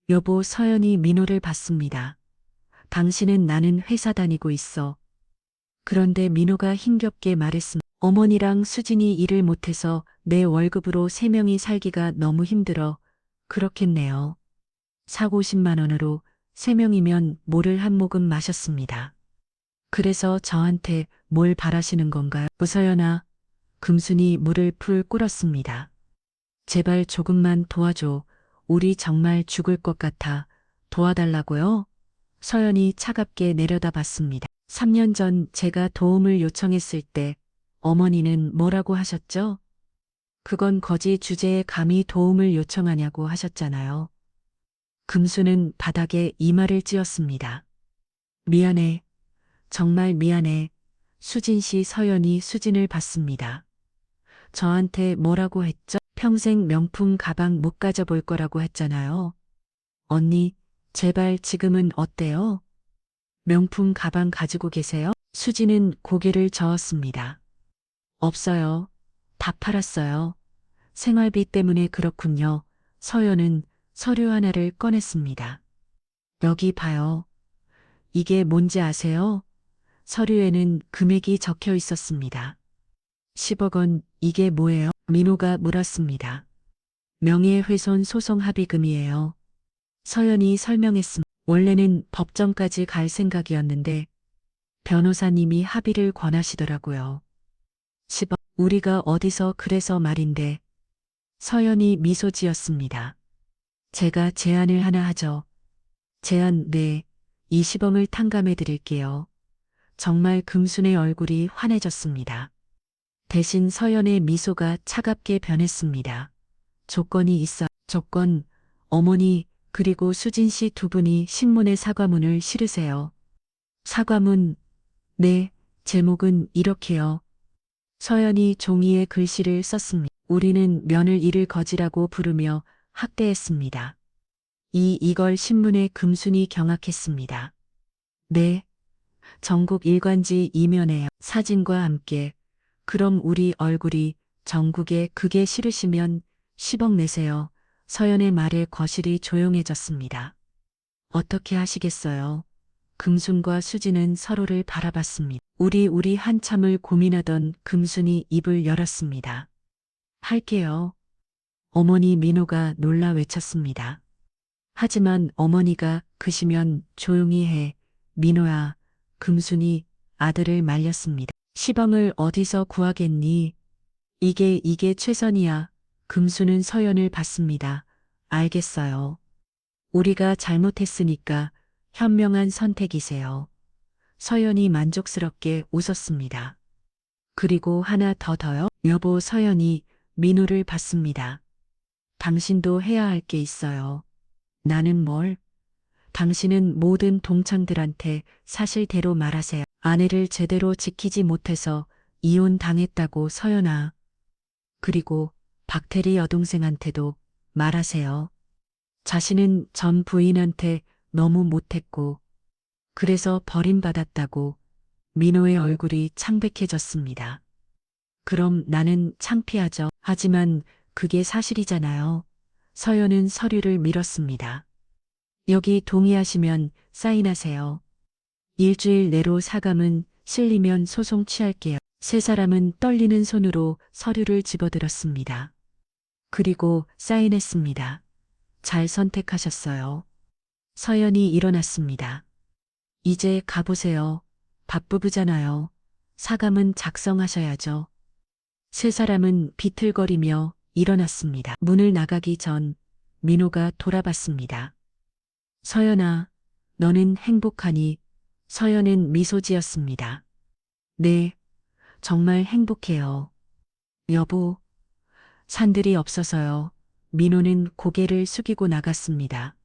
여보, 서연이 민호를 봤습니다. 당신은 나는 회사 다니고 있어. 그런데 민호가 힘겹게 말했습니다. 어머니랑 수진이 일을 못해서 내 월급으로 3명이 살기가 너무 힘들어. 그렇겠네요. 450만 원으로 3명이면 물을 한 모금 마셨습니다. 그래서 저한테 뭘 바라시는 건가요? 서연아, 금순이 물을 풀 꿇었습니다. 제발 조금만 도와줘. 우리 정말 죽을 것 같아. 도와달라고요? 서연이 차갑게 내려다봤습니다. 3년 전 제가 도움을 요청했을 때 어머니는 뭐라고 하셨죠? 그건 거지 주제에 감히 도움을 요청하냐고 하셨잖아요. 금수는 바닥에 이마를 찧었습니다. 미안해. 정말 미안해. 수진 씨. 서연이 수진을 봤습니다. 저한테 뭐라고 했죠? 평생 명품 가방 못 가져볼 거라고 했잖아요. 언니, 제발 지금은 어때요? 명품 가방 가지고 계세요? 수진은 고개를 저었습니다. 없어요. 다 팔았어요. 생활비 때문에 그렇군요. 서연은 서류 하나를 꺼냈습니다. 여기 봐요. 이게 뭔지 아세요? 서류에는 금액이 적혀 있었습니다. 10억 원. 이게 뭐예요? 민호가 물었습니다. 명예훼손 소송 합의금이에요. 서연이 설명했습니다. 원래는 법정까지 갈 생각이었는데 변호사님이 합의를 권하시더라고요. 10억. 우리가 어디서 그래서 말인데. 서연이 미소 지었습니다. 제가 제안을 하나 하죠. 제안, 네. 20억을 탕감해 드릴게요. 정말 금순의 얼굴이 환해졌습니다. 대신 서연의 미소가 차갑게 변했습니다. 조건이 있어. 조건, 어머니 그리고 수진 씨 두 분이 신문에 사과문을 실으세요. 사과문, 네, 제목은 이렇게요. 서연이 종이에 글씨를 썼습니다. 우리는 며느리 일을 거지라고 부르며 학대했습니다. 이걸 신문에 금순이 경악했습니다. 네, 전국 일간지 이면에 사진과 함께. 그럼 우리 얼굴이 전국에 그게 싫으시면 10억 내세요. 서연의 말에 거실이 조용해졌습니다. 어떻게 하시겠어요? 금순과 수진은 서로를 바라봤습니다. 우리 한참을 고민하던 금순이 입을 열었습니다. 할게요. 어머니. 민호가 놀라 외쳤습니다. 하지만 어머니가 그시면 조용히 해. 민호야. 금순이 아들을 말렸습니다. 10억을 어디서 구하겠니? 이게 최선이야. 금수는 서연을 봤습니다. 알겠어요. 우리가 잘못했으니까 현명한 선택이세요. 서연이 만족스럽게 웃었습니다. 그리고 하나 더요. 여보. 서연이 민호를 봤습니다. 당신도 해야 할 게 있어요. 나는 뭘? 당신은 모든 동창들한테 사실대로 말하세요. 아내를 제대로 지키지 못해서 이혼당했다고. 서연아. 그리고 박태리 여동생한테도 말하세요. 자신은 전 부인한테 너무 못했고 그래서 버림받았다고. 민호의 얼굴이 창백해졌습니다. 그럼 나는 창피하죠. 하지만 그게 사실이잖아요. 서연은 서류를 밀었습니다. 여기 동의하시면 사인하세요. 일주일 내로 사감은 실리면 소송 취할게요. 세 사람은 떨리는 손으로 서류를 집어들었습니다. 그리고 사인했습니다. 잘 선택하셨어요. 서연이 일어났습니다. 이제 가보세요. 밥부부잖아요. 사감은 작성하셔야죠. 세 사람은 비틀거리며 일어났습니다. 문을 나가기 전 민호가 돌아봤습니다. 서연아, 너는 행복하니? 서연은 미소 지었습니다. 네, 정말 행복해요. 여보, 산들이 없어서요. 민호는 고개를 숙이고 나갔습니다.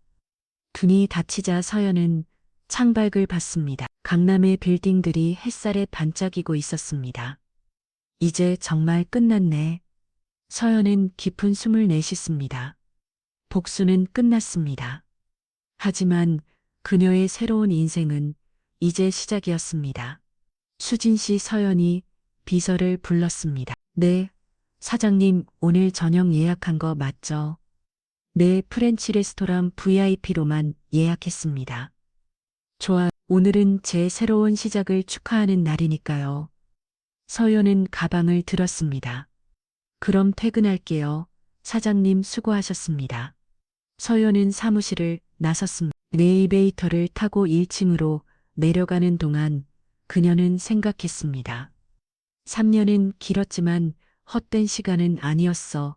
눈이 닫히자 서연은 창밖을 봤습니다. 강남의 빌딩들이 햇살에 반짝이고 있었습니다. 이제 정말 끝났네. 서연은 깊은 숨을 내쉬습니다. 복수는 끝났습니다. 하지만 그녀의 새로운 인생은 이제 시작이었습니다. 수진 씨 서연이 비서를 불렀습니다. 네, 사장님 오늘 저녁 예약한 거 맞죠? 네, 프렌치 레스토랑 VIP로만 예약했습니다. 좋아, 오늘은 제 새로운 시작을 축하하는 날이니까요. 서연은 가방을 들었습니다. 그럼 퇴근할게요. 사장님 수고하셨습니다. 서연은 사무실을 나섰습니다. 엘리베이터를 타고 1층으로 내려가는 동안 그녀는 생각했습니다. 3년은 길었지만 헛된 시간은 아니었어.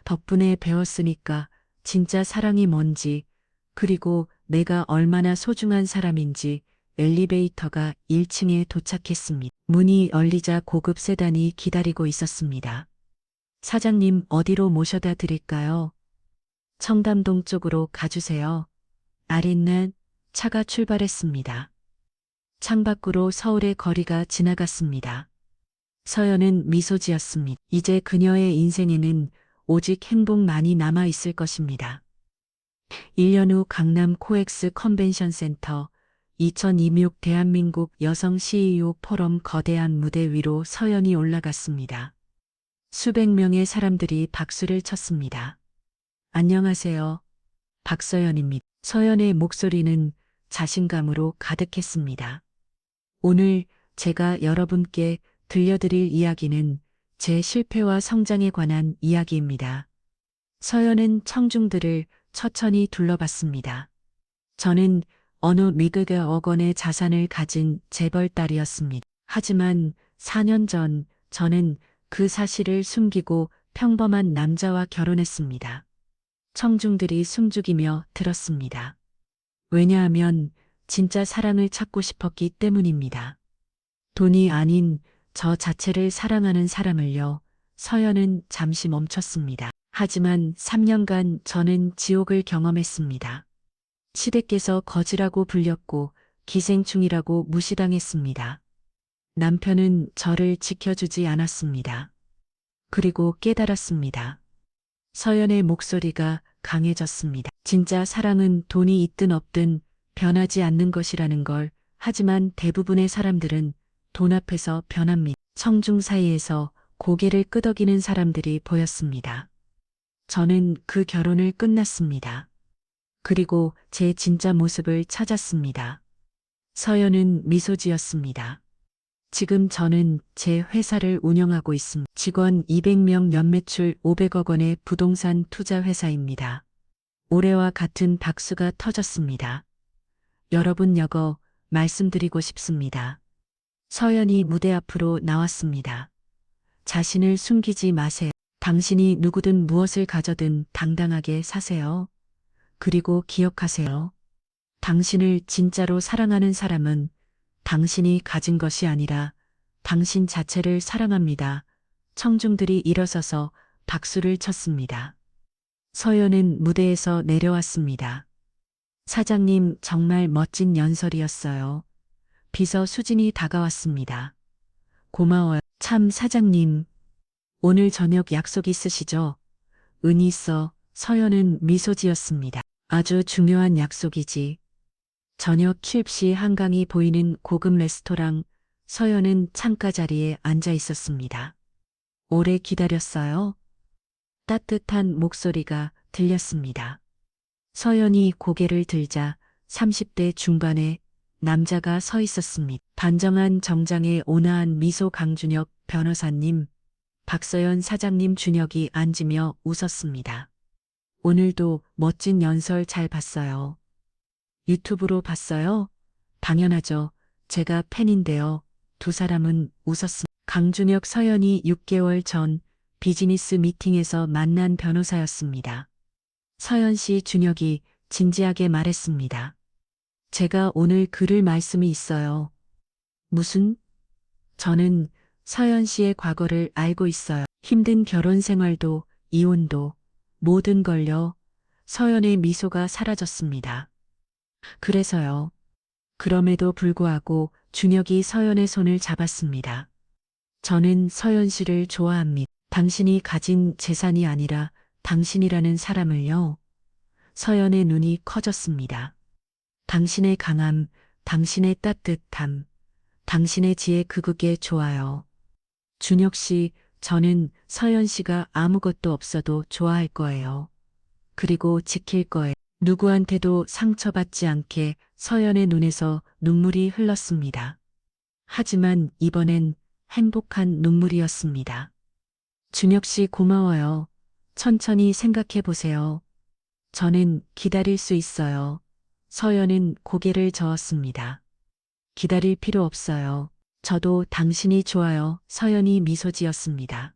덕분에 배웠으니까 진짜 사랑이 뭔지, 그리고 내가 얼마나 소중한 사람인지. 엘리베이터가 1층에 도착했습니다. 문이 열리자 고급 세단이 기다리고 있었습니다. 사장님 어디로 모셔다 드릴까요? 청담동 쪽으로 가주세요. 아랫날 차가 출발했습니다. 창밖으로 서울의 거리가 지나갔습니다. 서연은 미소 지었습니다. 이제 그녀의 인생에는 오직 행복만이 남아 있을 것입니다. 1년 후 강남 코엑스 컨벤션 센터 2026 대한민국 여성 CEO 포럼 거대한 무대 위로 서연이 올라갔습니다. 수백 명의 사람들이 박수를 쳤습니다. 안녕하세요. 박서연입니다. 서연의 목소리는 자신감으로 가득했습니다. 오늘 제가 여러분께 들려드릴 이야기는 제 실패와 성장에 관한 이야기입니다. 서연은 청중들을 천천히 둘러봤습니다. 저는 어느 미국억 원의 자산을 가진 재벌딸이었습니다. 하지만 4년 전 저는 그 사실을 숨기고 평범한 남자와 결혼했습니다. 청중들이 숨죽이며 들었습니다. 왜냐하면 진짜 사랑을 찾고 싶었기 때문입니다. 돈이 아닌 저 자체를 사랑하는 사람을요. 서연은 잠시 멈췄습니다. 하지만 3년간 저는 지옥을 경험했습니다. 시댁께서 거지라고 불렸고 기생충이라고 무시당했습니다. 남편은 저를 지켜주지 않았습니다. 그리고 깨달았습니다. 서연의 목소리가 강해졌습니다. 진짜 사랑은 돈이 있든 없든 변하지 않는 것이라는 걸. 하지만 대부분의 사람들은 돈 앞에서 변합니다. 청중 사이에서 고개를 끄덕이는 사람들이 보였습니다. 저는 그 결혼을 끝났습니다. 그리고 제 진짜 모습을 찾았습니다. 서연은 미소 지었습니다. 지금 저는 제 회사를 운영하고 있습니다. 직원 200명, 연매출 500억 원의 부동산 투자 회사입니다. 올해와 같은 박수가 터졌습니다. 여러분 여거 말씀드리고 싶습니다. 서연이 무대 앞으로 나왔습니다. 자신을 숨기지 마세요. 당신이 누구든 무엇을 가져든 당당하게 사세요. 그리고 기억하세요. 당신을 진짜로 사랑하는 사람은 당신이 가진 것이 아니라 당신 자체를 사랑합니다. 청중들이 일어서서 박수를 쳤습니다. 서연은 무대에서 내려왔습니다. 사장님 정말 멋진 연설이었어요. 비서 수진이 다가왔습니다. 고마워요. 참 사장님. 오늘 저녁 약속 있으시죠? 은이 있어. 서연은 미소 지었습니다. 아주 중요한 약속이지. 저녁 취입시 한강이 보이는 고급 레스토랑. 서연은 창가 자리에 앉아 있었습니다. 오래 기다렸어요? 따뜻한 목소리가 들렸습니다. 서연이 고개를 들자 30대 중반의 남자가 서 있었습니다. 단정한 정장에 온화한 미소. 강준혁 변호사님, 박서연 사장님. 준혁이 앉으며 웃었습니다. 오늘도 멋진 연설 잘 봤어요. 유튜브로 봤어요? 당연하죠. 제가 팬인데요. 두 사람은 웃었습니다. 강준혁 서연이 6개월 전 비즈니스 미팅에서 만난 변호사였습니다. 서연 씨. 준혁이 진지하게 말했습니다. 제가 오늘 글을 말씀이 있어요. 무슨? 저는 서연 씨의 과거를 알고 있어요. 힘든 결혼 생활도 이혼도 모든 걸요. 서연의 미소가 사라졌습니다. 그래서요. 그럼에도 불구하고 준혁이 서연의 손을 잡았습니다. 저는 서연 씨를 좋아합니다. 당신이 가진 재산이 아니라 당신이라는 사람을요. 서연의 눈이 커졌습니다. 당신의 강함, 당신의 따뜻함, 당신의 지혜 그게 좋아요. 준혁 씨, 저는 서연 씨가 아무것도 없어도 좋아할 거예요. 그리고 지킬 거예요. 누구한테도 상처받지 않게 서연의 눈에서 눈물이 흘렀습니다. 하지만 이번엔 행복한 눈물이었습니다. 준혁 씨 고마워요. 천천히 생각해 보세요. 저는 기다릴 수 있어요. 서연은 고개를 저었습니다. 기다릴 필요 없어요. 저도 당신이 좋아요. 서연이 미소 지었습니다.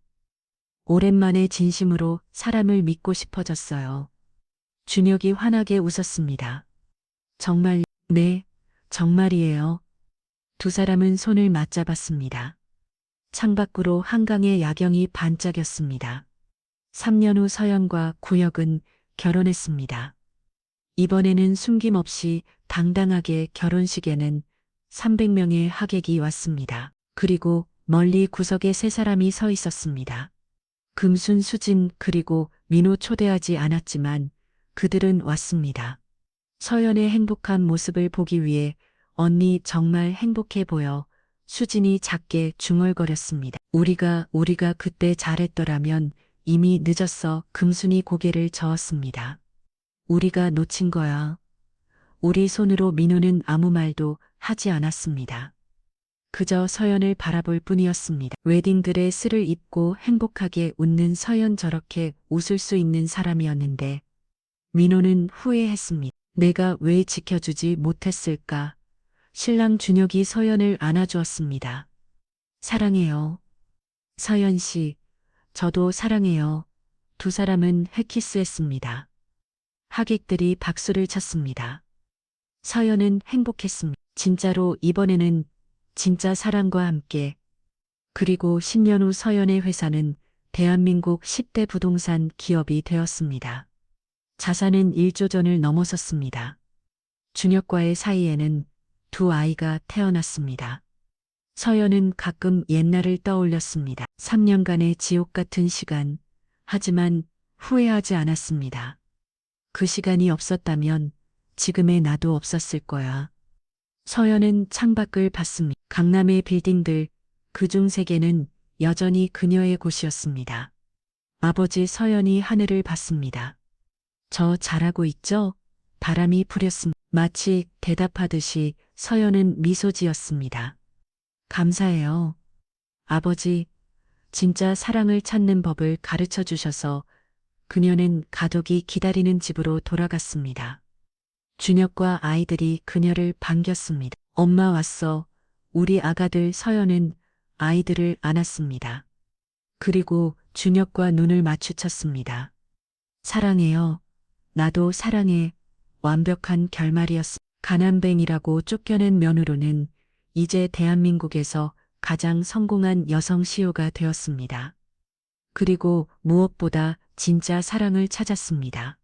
오랜만에 진심으로 사람을 믿고 싶어졌어요. 준혁이 환하게 웃었습니다. 정말, 네, 정말이에요. 두 사람은 손을 맞잡았습니다. 창밖으로 한강의 야경이 반짝였습니다. 3년 후 서연과 구혁은 결혼했습니다. 이번에는 숨김없이 당당하게 결혼식에는 300명의 하객이 왔습니다. 그리고 멀리 구석에 세 사람이 서 있었습니다. 금순, 수진, 그리고 민호 초대하지 않았지만 그들은 왔습니다. 서연의 행복한 모습을 보기 위해 언니 정말 행복해 보여 수진이 작게 중얼거렸습니다. 우리가 그때 잘했더라면 이미 늦었어. 금순이 고개를 저었습니다. 우리가 놓친 거야. 우리 손으로 민호는 아무 말도 하지 않았습니다. 그저 서연을 바라볼 뿐이었습니다. 웨딩드레스를 입고 행복하게 웃는 서연 저렇게 웃을 수 있는 사람이었는데 민호는 후회했습니다. 내가 왜 지켜주지 못했을까? 신랑 준혁이 서연을 안아주었습니다. 사랑해요. 서연 씨, 저도 사랑해요. 두 사람은 해키스했습니다. 하객들이 박수를 쳤습니다. 서연은 행복했습니다. 진짜로 이번에는 진짜 사랑과 함께. 그리고 10년 후 서연의 회사는 대한민국 10대 부동산 기업이 되었습니다. 자산은 1조 전을 넘어섰습니다. 준혁과의 사이에는 두 아이가 태어났습니다. 서연은 가끔 옛날을 떠올렸습니다. 3년간의 지옥 같은 시간. 하지만 후회하지 않았습니다. 그 시간이 없었다면 지금의 나도 없었을 거야. 서연은 창밖을 봤습니다. 강남의 빌딩들, 그중 3개는 여전히 그녀의 곳이었습니다. 아버지 서연이 하늘을 봤습니다. 저 잘하고 있죠? 바람이 부렸습니다. 마치 대답하듯이 서연은 미소 지었습니다. 감사해요. 아버지, 진짜 사랑을 찾는 법을 가르쳐 주셔서 그녀는 가족이 기다리는 집으로 돌아갔습니다. 준혁과 아이들이 그녀를 반겼습니다. 엄마 왔어. 우리 아가들. 서연은 아이들을 안았습니다. 그리고 준혁과 눈을 마주쳤습니다. 사랑해요. 나도 사랑해. 완벽한 결말이었습니다. 가난뱅이라고 쫓겨낸 며느로는 이제 대한민국에서 가장 성공한 여성 CEO가 되었습니다. 그리고 무엇보다 진짜 사랑을 찾았습니다.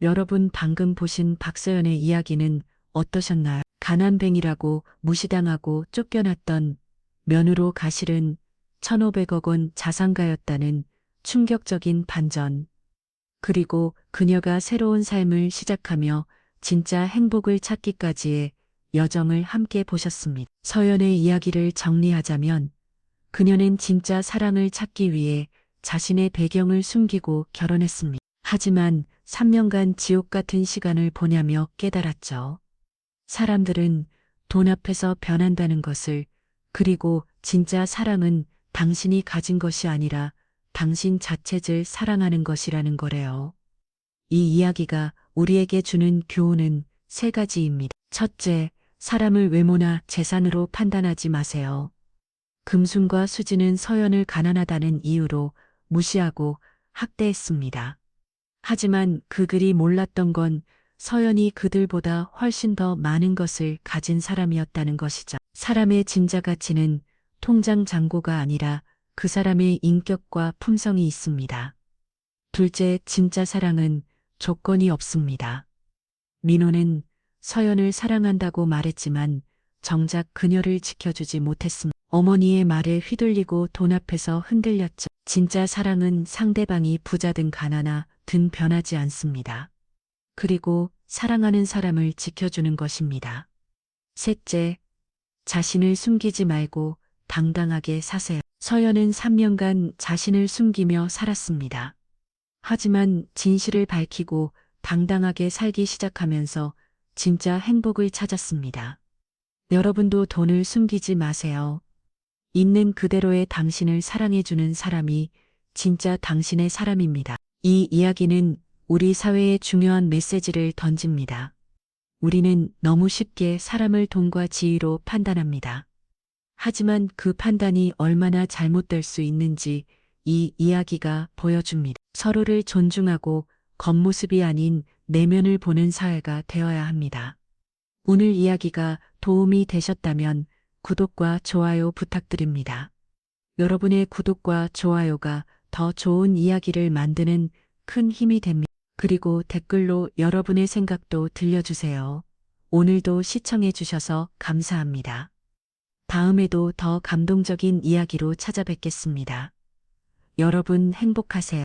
여러분 방금 보신 박서연의 이야기는 어떠셨나요? 가난뱅이라고 무시당하고 쫓겨났던 며느로 가실은 1,500억 원 자산가였다는 충격적인 반전. 그리고 그녀가 새로운 삶을 시작하며 진짜 행복을 찾기까지의 여정을 함께 보셨습니다. 서연의 이야기를 정리하자면 그녀는 진짜 사랑을 찾기 위해 자신의 배경을 숨기고 결혼했습니다. 하지만 3년간 지옥 같은 시간을 보내며 깨달았죠. 사람들은 돈 앞에서 변한다는 것을, 그리고 진짜 사랑은 당신이 가진 것이 아니라 당신 자체를 사랑하는 것이라는 거래요. 이 이야기가 우리에게 주는 교훈은 3가지입니다. 첫째, 사람을 외모나 재산으로 판단하지 마세요. 금순과 수지는 서연을 가난하다는 이유로 무시하고 학대했습니다. 하지만 그들이 몰랐던 건 서연이 그들보다 훨씬 더 많은 것을 가진 사람이었다는 것이죠. 사람의 진짜 가치는 통장 잔고가 아니라 그 사람의 인격과 품성이 있습니다. 둘째, 진짜 사랑은 조건이 없습니다. 민호는 서연을 사랑한다고 말했지만 정작 그녀를 지켜주지 못했습니다. 어머니의 말에 휘둘리고 돈 앞에서 흔들렸죠. 진짜 사랑은 상대방이 부자든 가난하든 변하지 않습니다. 그리고 사랑하는 사람을 지켜주는 것입니다. 셋째, 자신을 숨기지 말고 당당하게 사세요. 서연은 3년간 자신을 숨기며 살았습니다. 하지만 진실을 밝히고 당당하게 살기 시작하면서 진짜 행복을 찾았습니다. 여러분도 돈을 숨기지 마세요. 있는 그대로의 당신을 사랑해주는 사람이 진짜 당신의 사람입니다. 이 이야기는 우리 사회에 중요한 메시지를 던집니다. 우리는 너무 쉽게 사람을 돈과 지위로 판단합니다. 하지만 그 판단이 얼마나 잘못될 수 있는지 이 이야기가 보여줍니다. 서로를 존중하고 겉모습이 아닌 내면을 보는 사회가 되어야 합니다. 오늘 이야기가 도움이 되셨다면 구독과 좋아요 부탁드립니다. 여러분의 구독과 좋아요가 더 좋은 이야기를 만드는 큰 힘이 됩니다. 그리고 댓글로 여러분의 생각도 들려주세요. 오늘도 시청해 주셔서 감사합니다. 다음에도 더 감동적인 이야기로 찾아뵙겠습니다. 여러분 행복하세요.